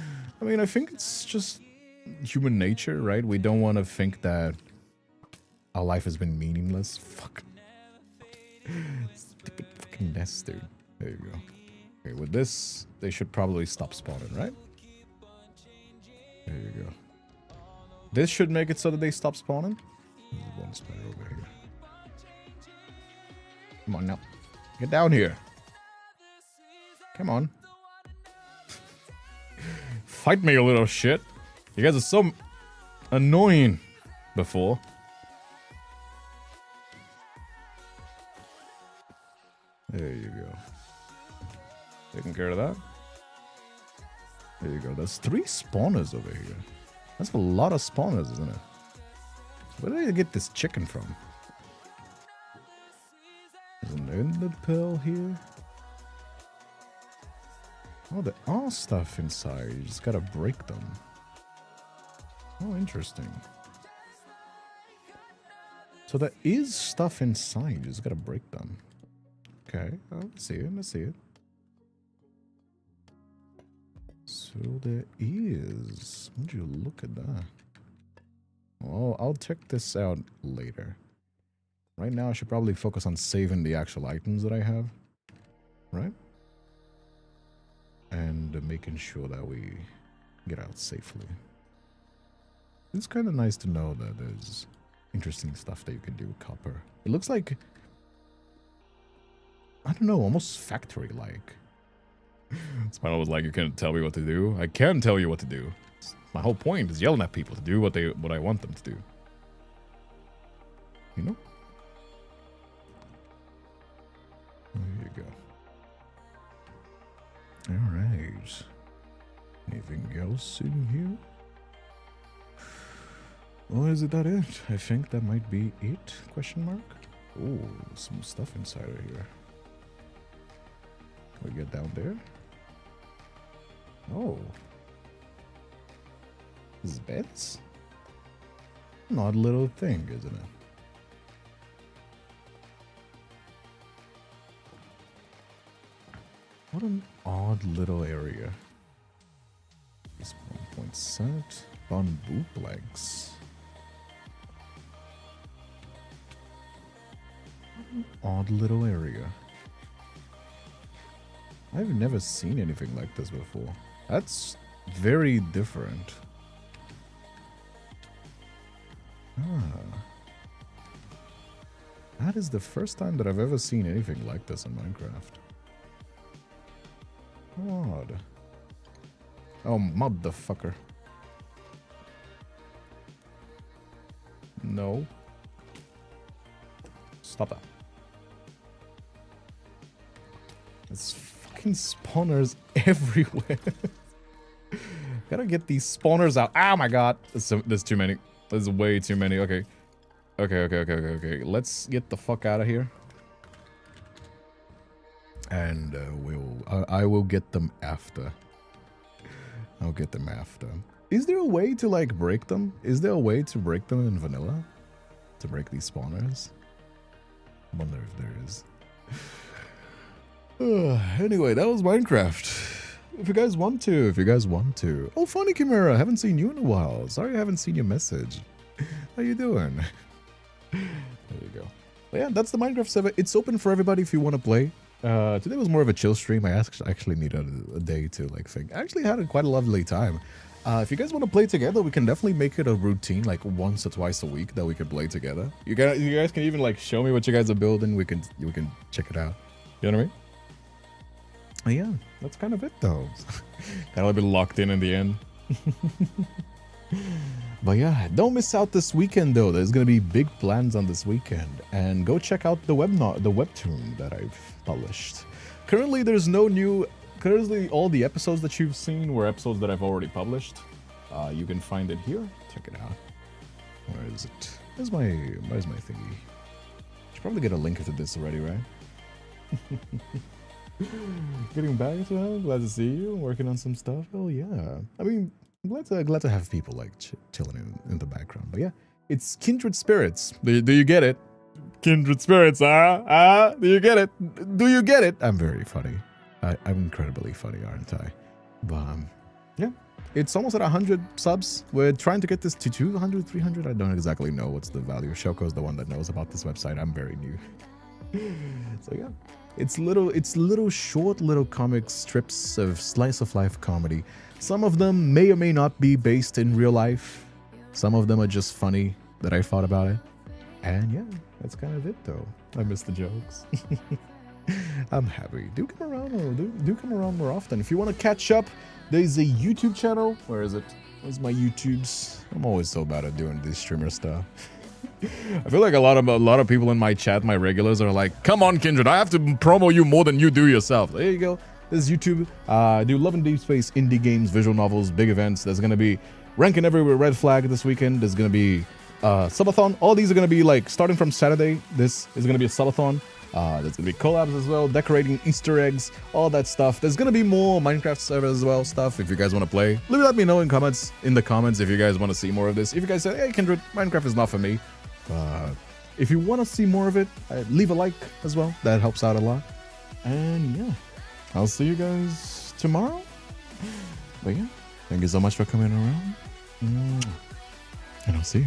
Speaker 1: I mean, I think it's just human nature, right? We don't want to think that our life has been meaningless. Fuck. Stupid fucking nest, dude. There you go. Okay, with this, they should probably stop spawning, right? There you go. This should make it so that they stop spawning. There's one spider over here. Come on now. Get down here. Come on. Fight me, you little shit. You guys are so annoying before. There you go. Taking care of that. There you go. There's 3 spawners over here. That's a lot of spawners, isn't it? Where did I get this chicken from? There's an ender pearl here. Oh, there are stuff inside. You just gotta break them. Oh, interesting. So there is stuff inside. You just gotta break them. Okay. Oh, let's see it. Let's see it. So there is. Would you look at that? Well, I'll check this out later. Right now, I should probably focus on saving the actual items that I have. Right? And making sure that we get out safely. It's kind of nice to know that there's interesting stuff that you can do with copper. It looks like, I don't know, almost factory-like. Spinal was like, you can't tell me what to do. I can tell you what to do. My whole point is yelling at people to do what I want them to do. You know? There you go. Alright. Anything else in here? Or is it that it? I think that might be it, question mark? Oh, some stuff inside of here. Can we get down there? Oh. This is beds? An odd little thing, isn't it? What an odd little area. This 1 point set. Bamboo planks. What an odd little area. I've never seen anything like this before. That's very different. Ah. That is the first time that I've ever seen anything like this in Minecraft. Odd. Oh, motherfucker. No. Stop that. There's fucking spawners everywhere. Gotta get these spawners out. Oh my god. There's too many. There's way too many. Okay. Okay. Let's get the fuck out of here. And I will get them after. I'll get them after. Is there a way to like break them? Is there a way to break them in vanilla? To break these spawners? I wonder if there is. Anyway, that was Minecraft. If you guys want to. Oh, funny Chimera, haven't seen you in a while. Sorry I haven't seen your message. How you doing? There you go. But yeah, that's the Minecraft server. It's open for everybody if you want to play. Today was more of a chill stream. I actually needed a day to like think. I actually had quite a lovely time. If you guys want to play together, we can definitely make it a routine, like once or twice a week, that we could play together. You guys can even like show me what you guys are building. We can check it out. You know what I mean? Yeah, that's kind of it though. Kind of a bit locked in the end. But yeah, don't miss out this weekend though. There's gonna be big plans on this weekend, and go check out the webtoon that I've published. Currently, there's no new. Currently, all the episodes that you've seen were episodes that I've already published. You can find it here. Check it out. Where is it? Where's my thingy? Should probably get a link to this already, right? Getting back to her. Glad to see you. Working on some stuff. Oh yeah. I mean, glad to have people like chilling in the background. But yeah, it's Kindred Spirits. Do you get it? Kindred Spirits. Do you get it? Do you get it? I'm very funny. I'm incredibly funny, aren't I? But yeah, it's almost at 100 subs. We're trying to get this to 200, 300. I don't exactly know what's the value. Shoko's the one that knows about this website. I'm very new. So yeah, it's little short comic strips of slice of life comedy. Some of them may or may not be based in real life. Some of them are just funny that I thought about it. And yeah, that's kind of it though. I miss the jokes. I'm happy. Do come around. Do come around more often. If you want to catch up, there's a YouTube channel. Where is it? Where's my YouTubes? I'm always so bad at doing this streamer stuff. I feel like a lot of people in my chat, my regulars, are like, "Come on, Kindred, I have to promo you more than you do yourself." There you go. This is YouTube. I do Love and Deep Space, indie games, visual novels, big events. There's gonna be Ranking Everywhere Red Flag this weekend. There's gonna be subathon. All these are gonna be like starting from Saturday. This is gonna be a subathon. There's gonna be collabs as well, decorating Easter eggs, all that stuff. There's gonna be more Minecraft servers as well stuff. If you guys want to play, let me know in the comments if you guys want to see more of this. If you guys say, "Hey, Kindred, Minecraft is not for me," if you want to see more of it, leave a like as well. That helps out a lot. And yeah, I'll see you guys tomorrow. But yeah, thank you so much for coming around, and I'll see you.